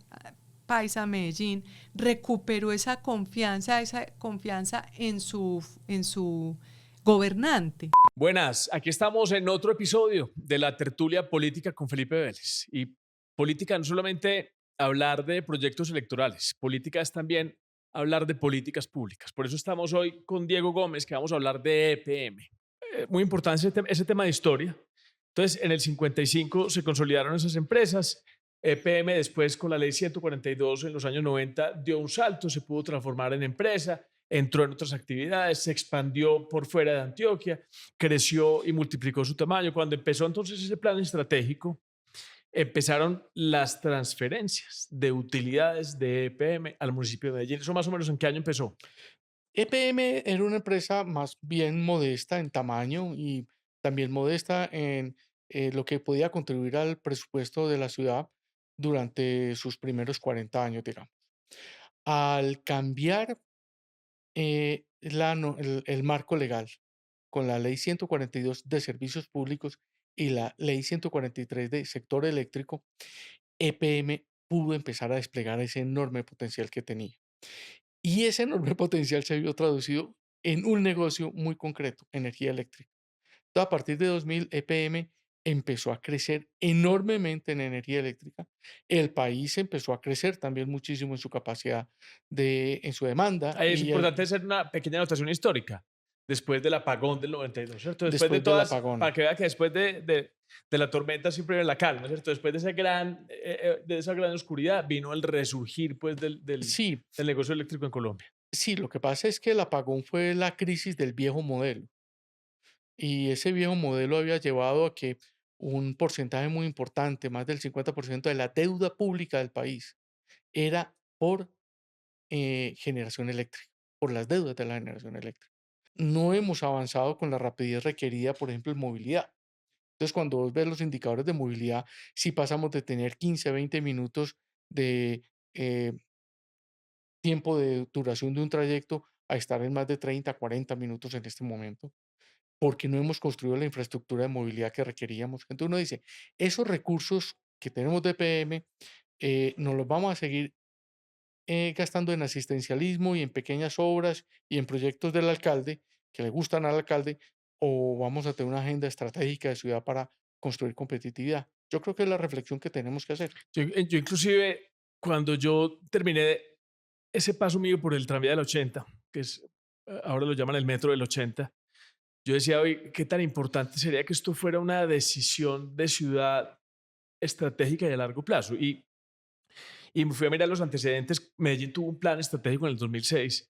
Speaker 5: paisa Medellín recuperó esa confianza en su gobernante.
Speaker 2: Buenas, aquí estamos en otro episodio de la tertulia política con Felipe Vélez. Y política no solamente hablar de proyectos electorales, política es también hablar de políticas públicas. Por eso estamos hoy con Diego Gómez, que vamos a hablar de EPM. Muy importante ese tema de historia. Entonces, en el 55 se consolidaron esas empresas. EPM después, con la ley 142 en los años 90, dio un salto, se pudo transformar en empresa, entró en otras actividades, se expandió por fuera de Antioquia, creció y multiplicó su tamaño. Cuando empezó entonces ese plan estratégico, empezaron las transferencias de utilidades de EPM al municipio de Medellín. ¿Eso más o menos en qué año empezó?
Speaker 6: EPM era una empresa más bien modesta en tamaño y también modesta en lo que podía contribuir al presupuesto de la ciudad durante sus primeros 40 años, digamos. Al cambiar el marco legal con la Ley 142 de Servicios Públicos y la Ley 143 de Sector Eléctrico, EPM pudo empezar a desplegar ese enorme potencial que tenía. Y ese enorme potencial se vio traducido en un negocio muy concreto, energía eléctrica. Entonces, a partir de 2000, EPM empezó a crecer enormemente en energía eléctrica. El país empezó a crecer también muchísimo en su capacidad, en su demanda.
Speaker 2: Ahí es importante hacer una pequeña anotación histórica. Después del apagón del 92, ¿cierto?
Speaker 6: Después
Speaker 2: de todas,
Speaker 6: del apagón.
Speaker 2: para que vea que después de la tormenta siempre viene la calma, ¿cierto? Después de esa gran oscuridad vino el resurgir pues,
Speaker 6: Sí,
Speaker 2: del negocio eléctrico en Colombia.
Speaker 6: sí, lo que pasa es que el apagón fue la crisis del viejo modelo. Y ese viejo modelo había llevado a que un porcentaje muy importante, más del 50% de la deuda pública del país, era por generación eléctrica, por las deudas de la generación eléctrica. No hemos avanzado con la rapidez requerida, por ejemplo, en movilidad. Entonces, cuando vos ves los indicadores de movilidad, si pasamos de tener 15, 20 minutos de eh, tiempo de duración de un trayecto a estar en más de 30, 40 minutos en este momento, porque no hemos construido la infraestructura de movilidad que requeríamos. Entonces uno dice, esos recursos que tenemos de PM, nos los vamos a seguir gastando en asistencialismo y en pequeñas obras y en proyectos del alcalde que le gustan al alcalde, o vamos a tener una agenda estratégica de ciudad para construir competitividad. Yo creo que es la reflexión que tenemos que hacer.
Speaker 2: Yo inclusive, cuando yo terminé ese paso mío por el tranvía del 80, que es, ahora lo llaman el metro del 80, yo decía, hoy, qué tan importante sería que esto fuera una decisión de ciudad estratégica y a largo plazo. Y me fui a mirar los antecedentes. Medellín tuvo un plan estratégico en el 2006.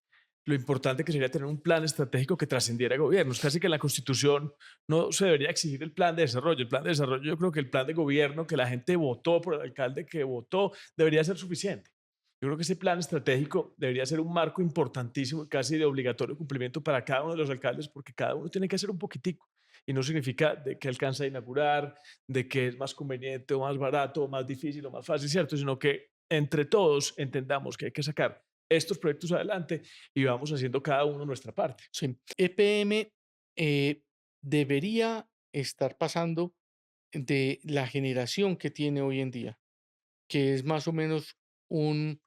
Speaker 2: Lo importante que sería tener un plan estratégico que trascendiera gobiernos. Casi que en la Constitución no se debería exigir el plan de desarrollo. El plan de desarrollo, yo creo que el plan de gobierno que la gente votó por el alcalde que votó debería ser suficiente. Yo creo que ese plan estratégico debería ser un marco importantísimo, casi de obligatorio cumplimiento para cada uno de los alcaldes, porque cada uno tiene que hacer un poquitico. Y no significa de que alcanza a inaugurar, de que es más conveniente o más barato o más difícil o más fácil, ¿cierto? Sino que entre todos entendamos que hay que sacar estos proyectos adelante y vamos haciendo cada uno nuestra parte.
Speaker 6: Sí. EPM debería estar pasando de la generación que tiene hoy en día, que es más o menos un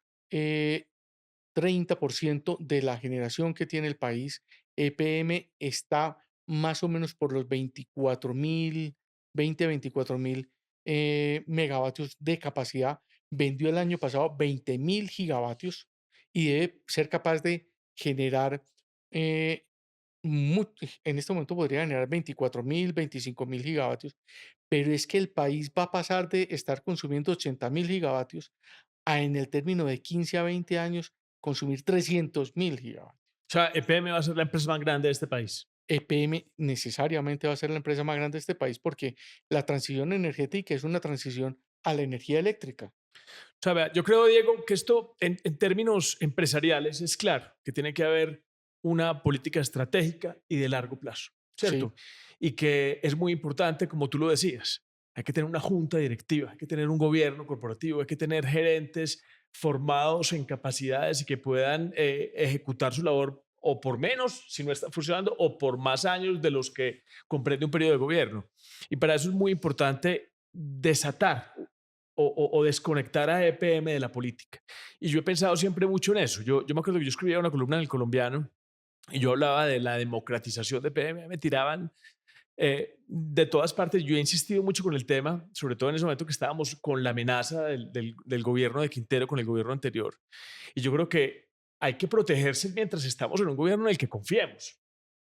Speaker 6: 30% de la generación que tiene el país. EPM está más o menos por los 24.000, 24.000 megavatios de capacidad. Vendió el año pasado 20.000 gigavatios y debe ser capaz de generar, eh, en este momento podría generar 24.000, 25.000 gigavatios, pero es que el país va a pasar de estar consumiendo 80.000 gigavatios a en el término de 15 a 20 años consumir 300.000 gigavatios.
Speaker 2: O sea, EPM va a ser la empresa más grande de este país.
Speaker 6: EPM necesariamente va a ser la empresa más grande de este país porque la transición energética es una transición a la energía eléctrica.
Speaker 2: O sea, vea, yo creo, Diego, que esto en términos empresariales es claro que tiene que haber una política estratégica y de largo plazo,
Speaker 6: Sí,
Speaker 2: ¿cierto? Y que es muy importante, como tú lo decías, hay que tener una junta directiva, hay que tener un gobierno corporativo, hay que tener gerentes formados en capacidades y que puedan ejecutar su labor o por menos, si no está funcionando, o por más años de los que comprende un periodo de gobierno. Y para eso es muy importante desatar o desconectar a EPM de la política. Y yo he pensado siempre mucho en eso. Yo me acuerdo que yo escribía una columna en El Colombiano y yo hablaba de la democratización de EPM, me tiraban de todas partes. Yo he insistido mucho con el tema, sobre todo en ese momento que estábamos con la amenaza del gobierno de Quintero, con el gobierno anterior. Y yo creo que hay que protegerse mientras estamos en un gobierno en el que confiemos,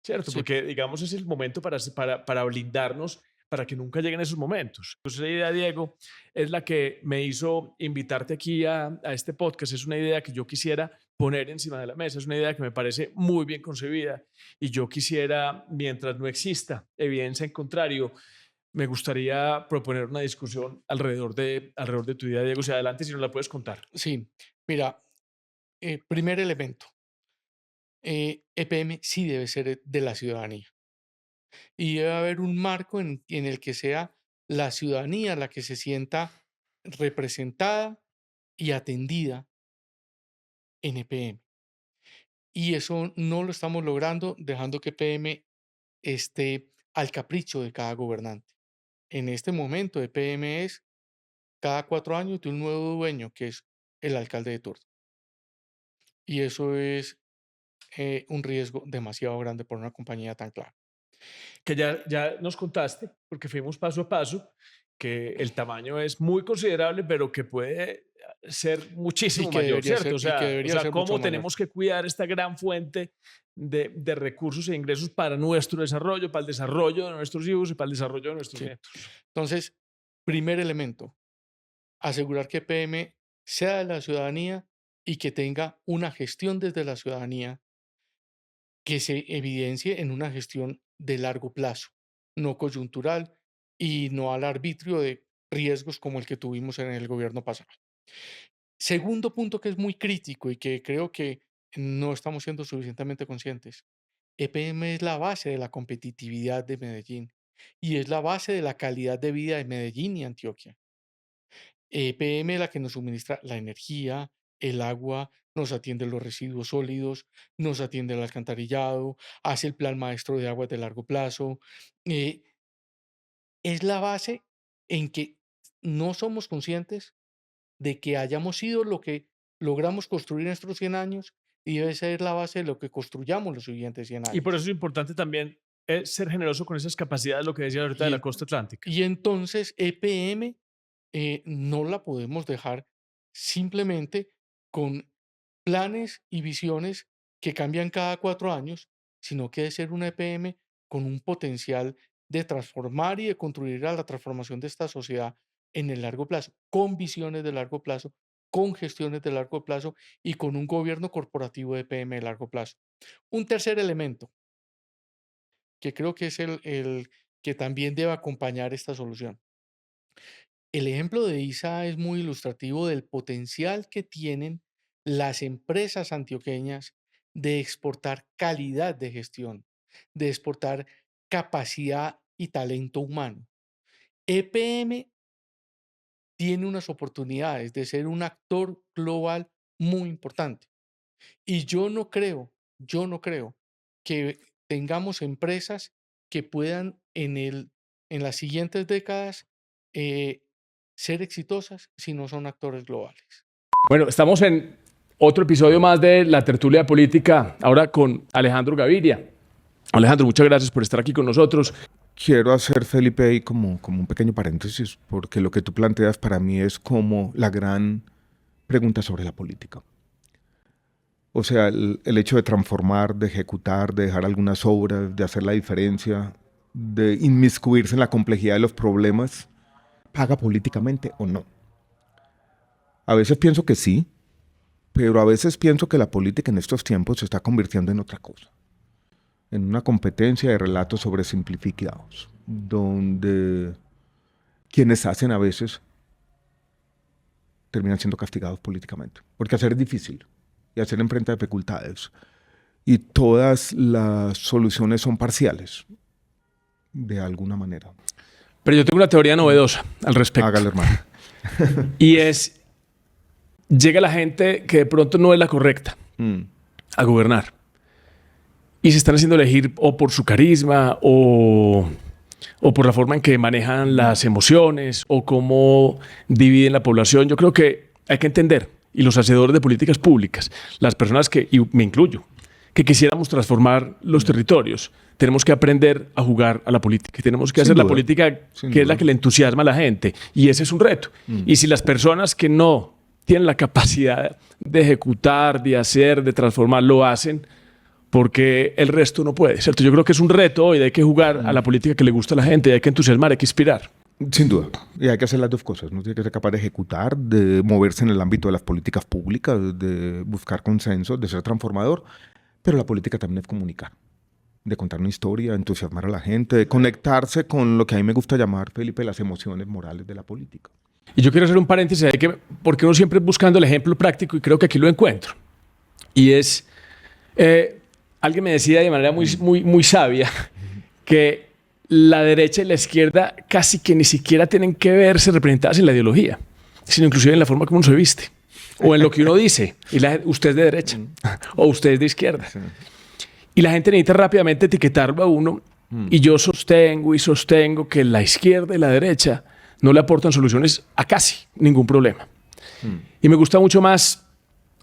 Speaker 2: ¿cierto?
Speaker 6: sí.
Speaker 2: Porque, digamos, es el momento para blindarnos para que nunca lleguen esos momentos. Entonces, la idea, Diego, es la que me hizo invitarte aquí a este podcast. Es una idea que yo quisiera poner encima de la mesa. Es una idea que me parece muy bien concebida y yo quisiera, mientras no exista evidencia en contrario, me gustaría proponer una discusión alrededor de tu idea, Diego. Si adelante, si nos la puedes contar.
Speaker 6: Sí, mira, primer elemento, EPM sí debe ser de la ciudadanía y debe haber un marco en el que sea la ciudadanía la que se sienta representada y atendida en EPM. Y eso no lo estamos logrando dejando que EPM esté al capricho de cada gobernante. En este momento, EPM es cada 4 años de un nuevo dueño, que es el alcalde de turno. Y eso es un riesgo demasiado grande por una compañía tan clara.
Speaker 2: Que ya nos contaste, porque fuimos paso a paso, que el tamaño es muy considerable, pero que puede ser
Speaker 6: Y
Speaker 2: muchísimo
Speaker 6: que
Speaker 2: mayor,
Speaker 6: debería
Speaker 2: ¿cierto?
Speaker 6: ser, y que
Speaker 2: O
Speaker 6: debería
Speaker 2: sea
Speaker 6: ser mucho
Speaker 2: cómo
Speaker 6: mayor.
Speaker 2: tenemos que cuidar esta gran fuente de recursos e ingresos para nuestro desarrollo, para el desarrollo de nuestros hijos y para el desarrollo de nuestros
Speaker 6: Sí.
Speaker 2: nietos.
Speaker 6: Entonces, primer elemento, asegurar que EPM sea de la ciudadanía y que tenga una gestión desde la ciudadanía que se evidencie en una gestión de largo plazo, no coyuntural y no al arbitrio de riesgos como el que tuvimos en el gobierno pasado. Segundo punto que es muy crítico y que creo que no estamos siendo suficientemente conscientes. EPM es la base de la competitividad de Medellín y es la base de la calidad de vida de Medellín y Antioquia. EPM es la que nos suministra la energía, el agua, nos atiende los residuos sólidos, nos atiende el alcantarillado, hace el plan maestro de aguas de largo plazo. eh, es la base en que no somos conscientes de que hayamos sido lo que logramos construir en estos 100 años y debe ser la base de lo que construyamos los siguientes 100
Speaker 2: Y por
Speaker 6: años.
Speaker 2: eso es importante también ser generoso con esas capacidades, lo que decía ahorita de
Speaker 6: Y,
Speaker 2: la costa atlántica.
Speaker 6: y entonces EPM no la podemos dejar simplemente con planes y visiones que cambian cada 4 años, sino que debe ser una EPM con un potencial de transformar y de contribuir a la transformación de esta sociedad en el largo plazo, con visiones de largo plazo, con gestiones de largo plazo y con un gobierno corporativo de EPM de largo plazo. Un tercer elemento que creo que es el que también debe acompañar esta solución. El ejemplo de ISA es muy ilustrativo del potencial que tienen las empresas antioqueñas de exportar calidad de gestión, de exportar capacidad y talento humano. EPM tiene unas oportunidades de ser un actor global muy importante. Y yo no creo que tengamos empresas que puedan en las siguientes décadas eh, ser exitosas si no son actores globales.
Speaker 2: Bueno, estamos en otro episodio más de La Tertulia Política, ahora con Alejandro Gaviria. Alejandro, muchas gracias por estar aquí con nosotros.
Speaker 7: Quiero hacer, Felipe, ahí como un pequeño paréntesis, porque lo que tú planteas para mí es como la gran pregunta sobre la política. O sea, el hecho de transformar, de ejecutar, de dejar algunas obras, de hacer la diferencia, de inmiscuirse en la complejidad de los problemas, ¿paga políticamente o no? A veces pienso que sí, pero a veces pienso que la política en estos tiempos se está convirtiendo en otra cosa. En una competencia de relatos sobresimplificados, donde quienes hacen a veces terminan siendo castigados políticamente. Porque hacer es difícil y hacer enfrenta dificultades. Y todas las soluciones son parciales, de alguna manera.
Speaker 2: Pero yo tengo una teoría novedosa al respecto.
Speaker 7: Hágale, hermano.
Speaker 2: Y es, llega la gente que de pronto no es la correcta a gobernar. Y se están haciendo elegir o por su carisma o por la forma en que manejan las emociones o cómo dividen la población. Yo creo que hay que entender, y los hacedores de políticas públicas, las personas que, y me incluyo, que quisiéramos transformar los territorios, tenemos que aprender a jugar a la política y tenemos que hacer la política que es la que le entusiasma a la gente. Y ese es un reto. Y si las personas que no tienen la capacidad de ejecutar, de hacer, de transformar, lo hacen, porque el resto no puede, ¿cierto? Yo creo que es un reto hoy, hay que jugar a la política que le gusta a la gente, hay que entusiasmar, hay que inspirar.
Speaker 7: Sin duda. Y hay que hacer las dos cosas. Uno tiene que ser capaz de ejecutar, de moverse en el ámbito de las políticas públicas, de buscar consensos, de ser transformador. Pero la política también es comunicar, de contar una historia, entusiasmar a la gente, de conectarse con lo que a mí me gusta llamar, Felipe, las emociones morales de la política.
Speaker 2: Y yo quiero hacer un paréntesis, porque uno siempre es buscando el ejemplo práctico y creo que aquí lo encuentro. Y es... alguien me decía de manera muy sabia que la derecha y la izquierda casi que ni siquiera tienen que verse representadas en la ideología, sino inclusive en la forma como uno se viste o en lo que uno dice. Y usted es de derecha o usted es de izquierda. Y la gente necesita rápidamente etiquetarlo a uno. Y yo sostengo que la izquierda y la derecha no le aportan soluciones a casi ningún problema. Y me gusta mucho más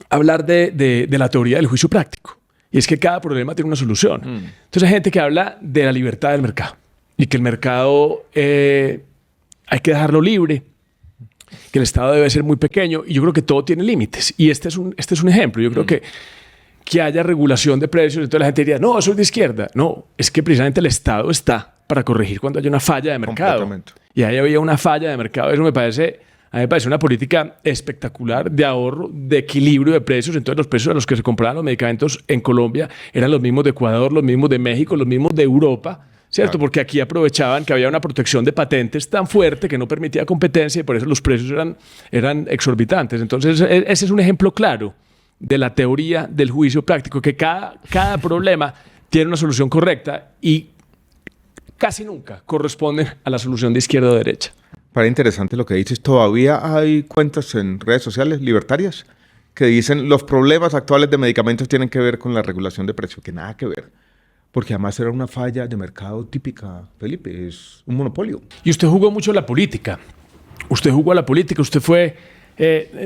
Speaker 2: hablar de la teoría del juicio práctico. Y es que cada problema tiene una solución. Entonces hay gente que habla de la libertad del mercado y que el mercado hay que dejarlo libre, que el Estado debe ser muy pequeño y yo creo que todo tiene límites. Y este es un ejemplo. Yo creo que haya regulación de precios. Entonces la gente diría, no, eso es de izquierda. No, es que precisamente el Estado está para corregir cuando haya una falla de mercado. Y ahí había una falla de mercado. Eso a mí me parece una política espectacular de ahorro, de equilibrio de precios. Entonces los precios a los que se compraban los medicamentos en Colombia eran los mismos de Ecuador, los mismos de México, los mismos de Europa. ¿cierto?
Speaker 7: Claro.
Speaker 2: Porque aquí aprovechaban que había una protección de patentes tan fuerte que no permitía competencia y por eso los precios eran exorbitantes. Entonces, ese es un ejemplo claro de la teoría del juicio práctico, que cada problema tiene una solución correcta y casi nunca corresponden a la solución de izquierda o derecha.
Speaker 7: Para interesante lo que dices, todavía hay cuentas en redes sociales libertarias que dicen los problemas actuales de medicamentos tienen que ver con la regulación de precios, que nada que ver. Porque además era una falla de mercado típica, Felipe, es un monopolio.
Speaker 2: Y usted jugó mucho a la política. Usted jugó a la política, usted fue,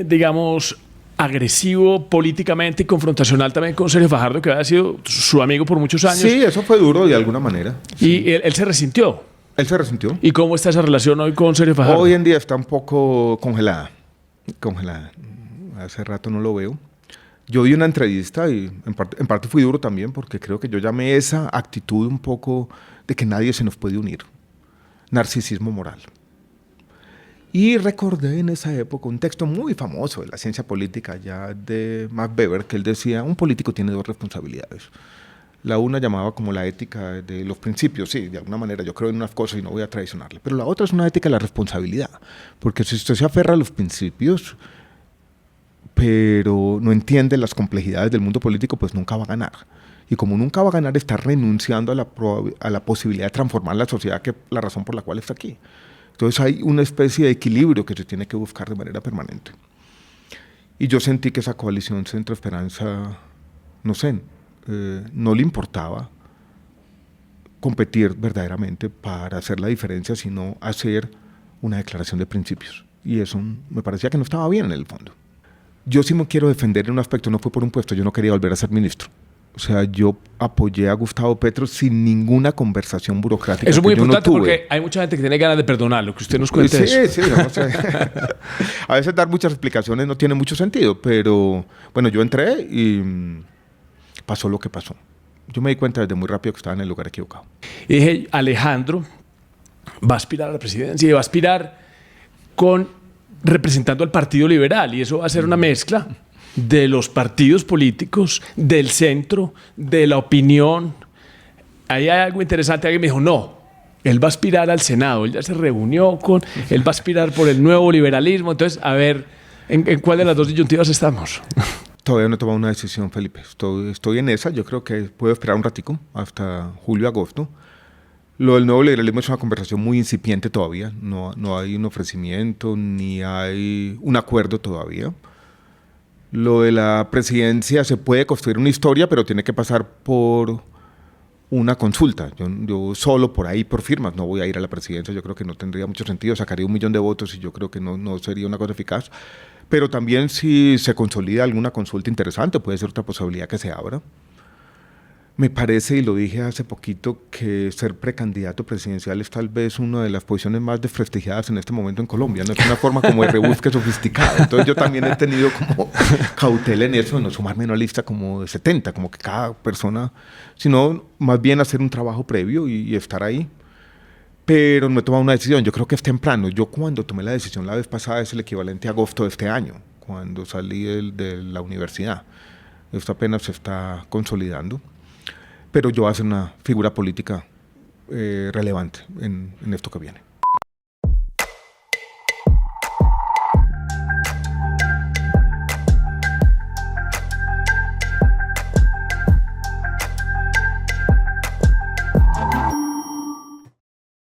Speaker 2: digamos, agresivo políticamente y confrontacional también con Sergio Fajardo, que había sido su amigo por muchos años.
Speaker 7: Sí, eso fue duro de alguna manera. Sí.
Speaker 2: Y él se resintió.
Speaker 7: Él se resintió.
Speaker 2: ¿Y cómo está esa relación hoy con Sergio Fajardo?
Speaker 7: Hoy en día está un poco congelada. Hace rato no lo veo. Yo di una entrevista y en parte fui duro también porque creo que yo llamé esa actitud un poco de que nadie se nos puede unir. Narcisismo moral. Y recordé en esa época un texto muy famoso de la ciencia política ya de Max Weber, que él decía, un político tiene dos responsabilidades. La una llamaba como la ética de los principios, sí, de alguna manera yo creo en unas cosas y no voy a traicionarle, pero la otra es una ética de la responsabilidad, porque si usted se aferra a los principios, pero no entiende las complejidades del mundo político, pues nunca va a ganar. Y como nunca va a ganar, está renunciando a la posibilidad de transformar la sociedad, que es la razón por la cual está aquí. Entonces hay una especie de equilibrio que se tiene que buscar de manera permanente. Y yo sentí que esa coalición Centro Esperanza, no sé, no le importaba competir verdaderamente para hacer la diferencia, sino hacer una declaración de principios. Y eso me parecía que no estaba bien en el fondo. Yo sí me quiero defender en un aspecto, no fue por un puesto, yo no quería volver a ser ministro. O sea, yo apoyé a Gustavo Petro sin ninguna conversación burocrática.
Speaker 2: Eso es muy
Speaker 7: que yo
Speaker 2: importante
Speaker 7: no tuve.
Speaker 2: porque hay mucha gente que tiene ganas de perdonarlo, que usted nos cuente eso.
Speaker 7: Sí, no sé. A veces dar muchas explicaciones no tiene mucho sentido, pero bueno, yo entré y pasó lo que pasó. Yo me di cuenta desde muy rápido que estaba en el lugar equivocado.
Speaker 2: Y dije, Alejandro va a aspirar a la presidencia y va a aspirar representando al Partido Liberal, y eso va a ser una mezcla de los partidos políticos, del centro, de la opinión. Ahí hay algo interesante. Alguien me dijo, no, él va a aspirar al Senado. Él ya se reunió él va a aspirar por el nuevo liberalismo. Entonces, a ver, ¿en cuál de las dos disyuntivas estamos?
Speaker 7: Todavía no he tomado una decisión, Felipe. Estoy en esa. Yo creo que puedo esperar un ratico, hasta julio, agosto. Lo del nuevo liberalismo es una conversación muy incipiente todavía. No hay un ofrecimiento, ni hay un acuerdo todavía. Lo de la presidencia se puede construir una historia, pero tiene que pasar por una consulta. Yo solo por ahí, por firmas, no voy a ir a la presidencia. Yo creo que no tendría mucho sentido. Sacaría 1 millón de votos y yo creo que no sería una cosa eficaz. Pero también si se consolida alguna consulta interesante, puede ser otra posibilidad que se abra. Me parece, y lo dije hace poquito, que ser precandidato presidencial es tal vez una de las posiciones más desprestigiadas en este momento en Colombia. No es una forma como de rebusque sofisticado. Entonces yo también he tenido como cautela en eso, de no sumarme a una lista como de 70, como que cada persona, sino más bien hacer un trabajo previo y estar ahí. Pero no he tomado una decisión. Yo creo que es temprano. Yo cuando tomé la decisión la vez pasada es el equivalente a agosto de este año, cuando salí de la universidad. Esto apenas se está consolidando. Pero yo voy a ser una figura política relevante en esto que viene.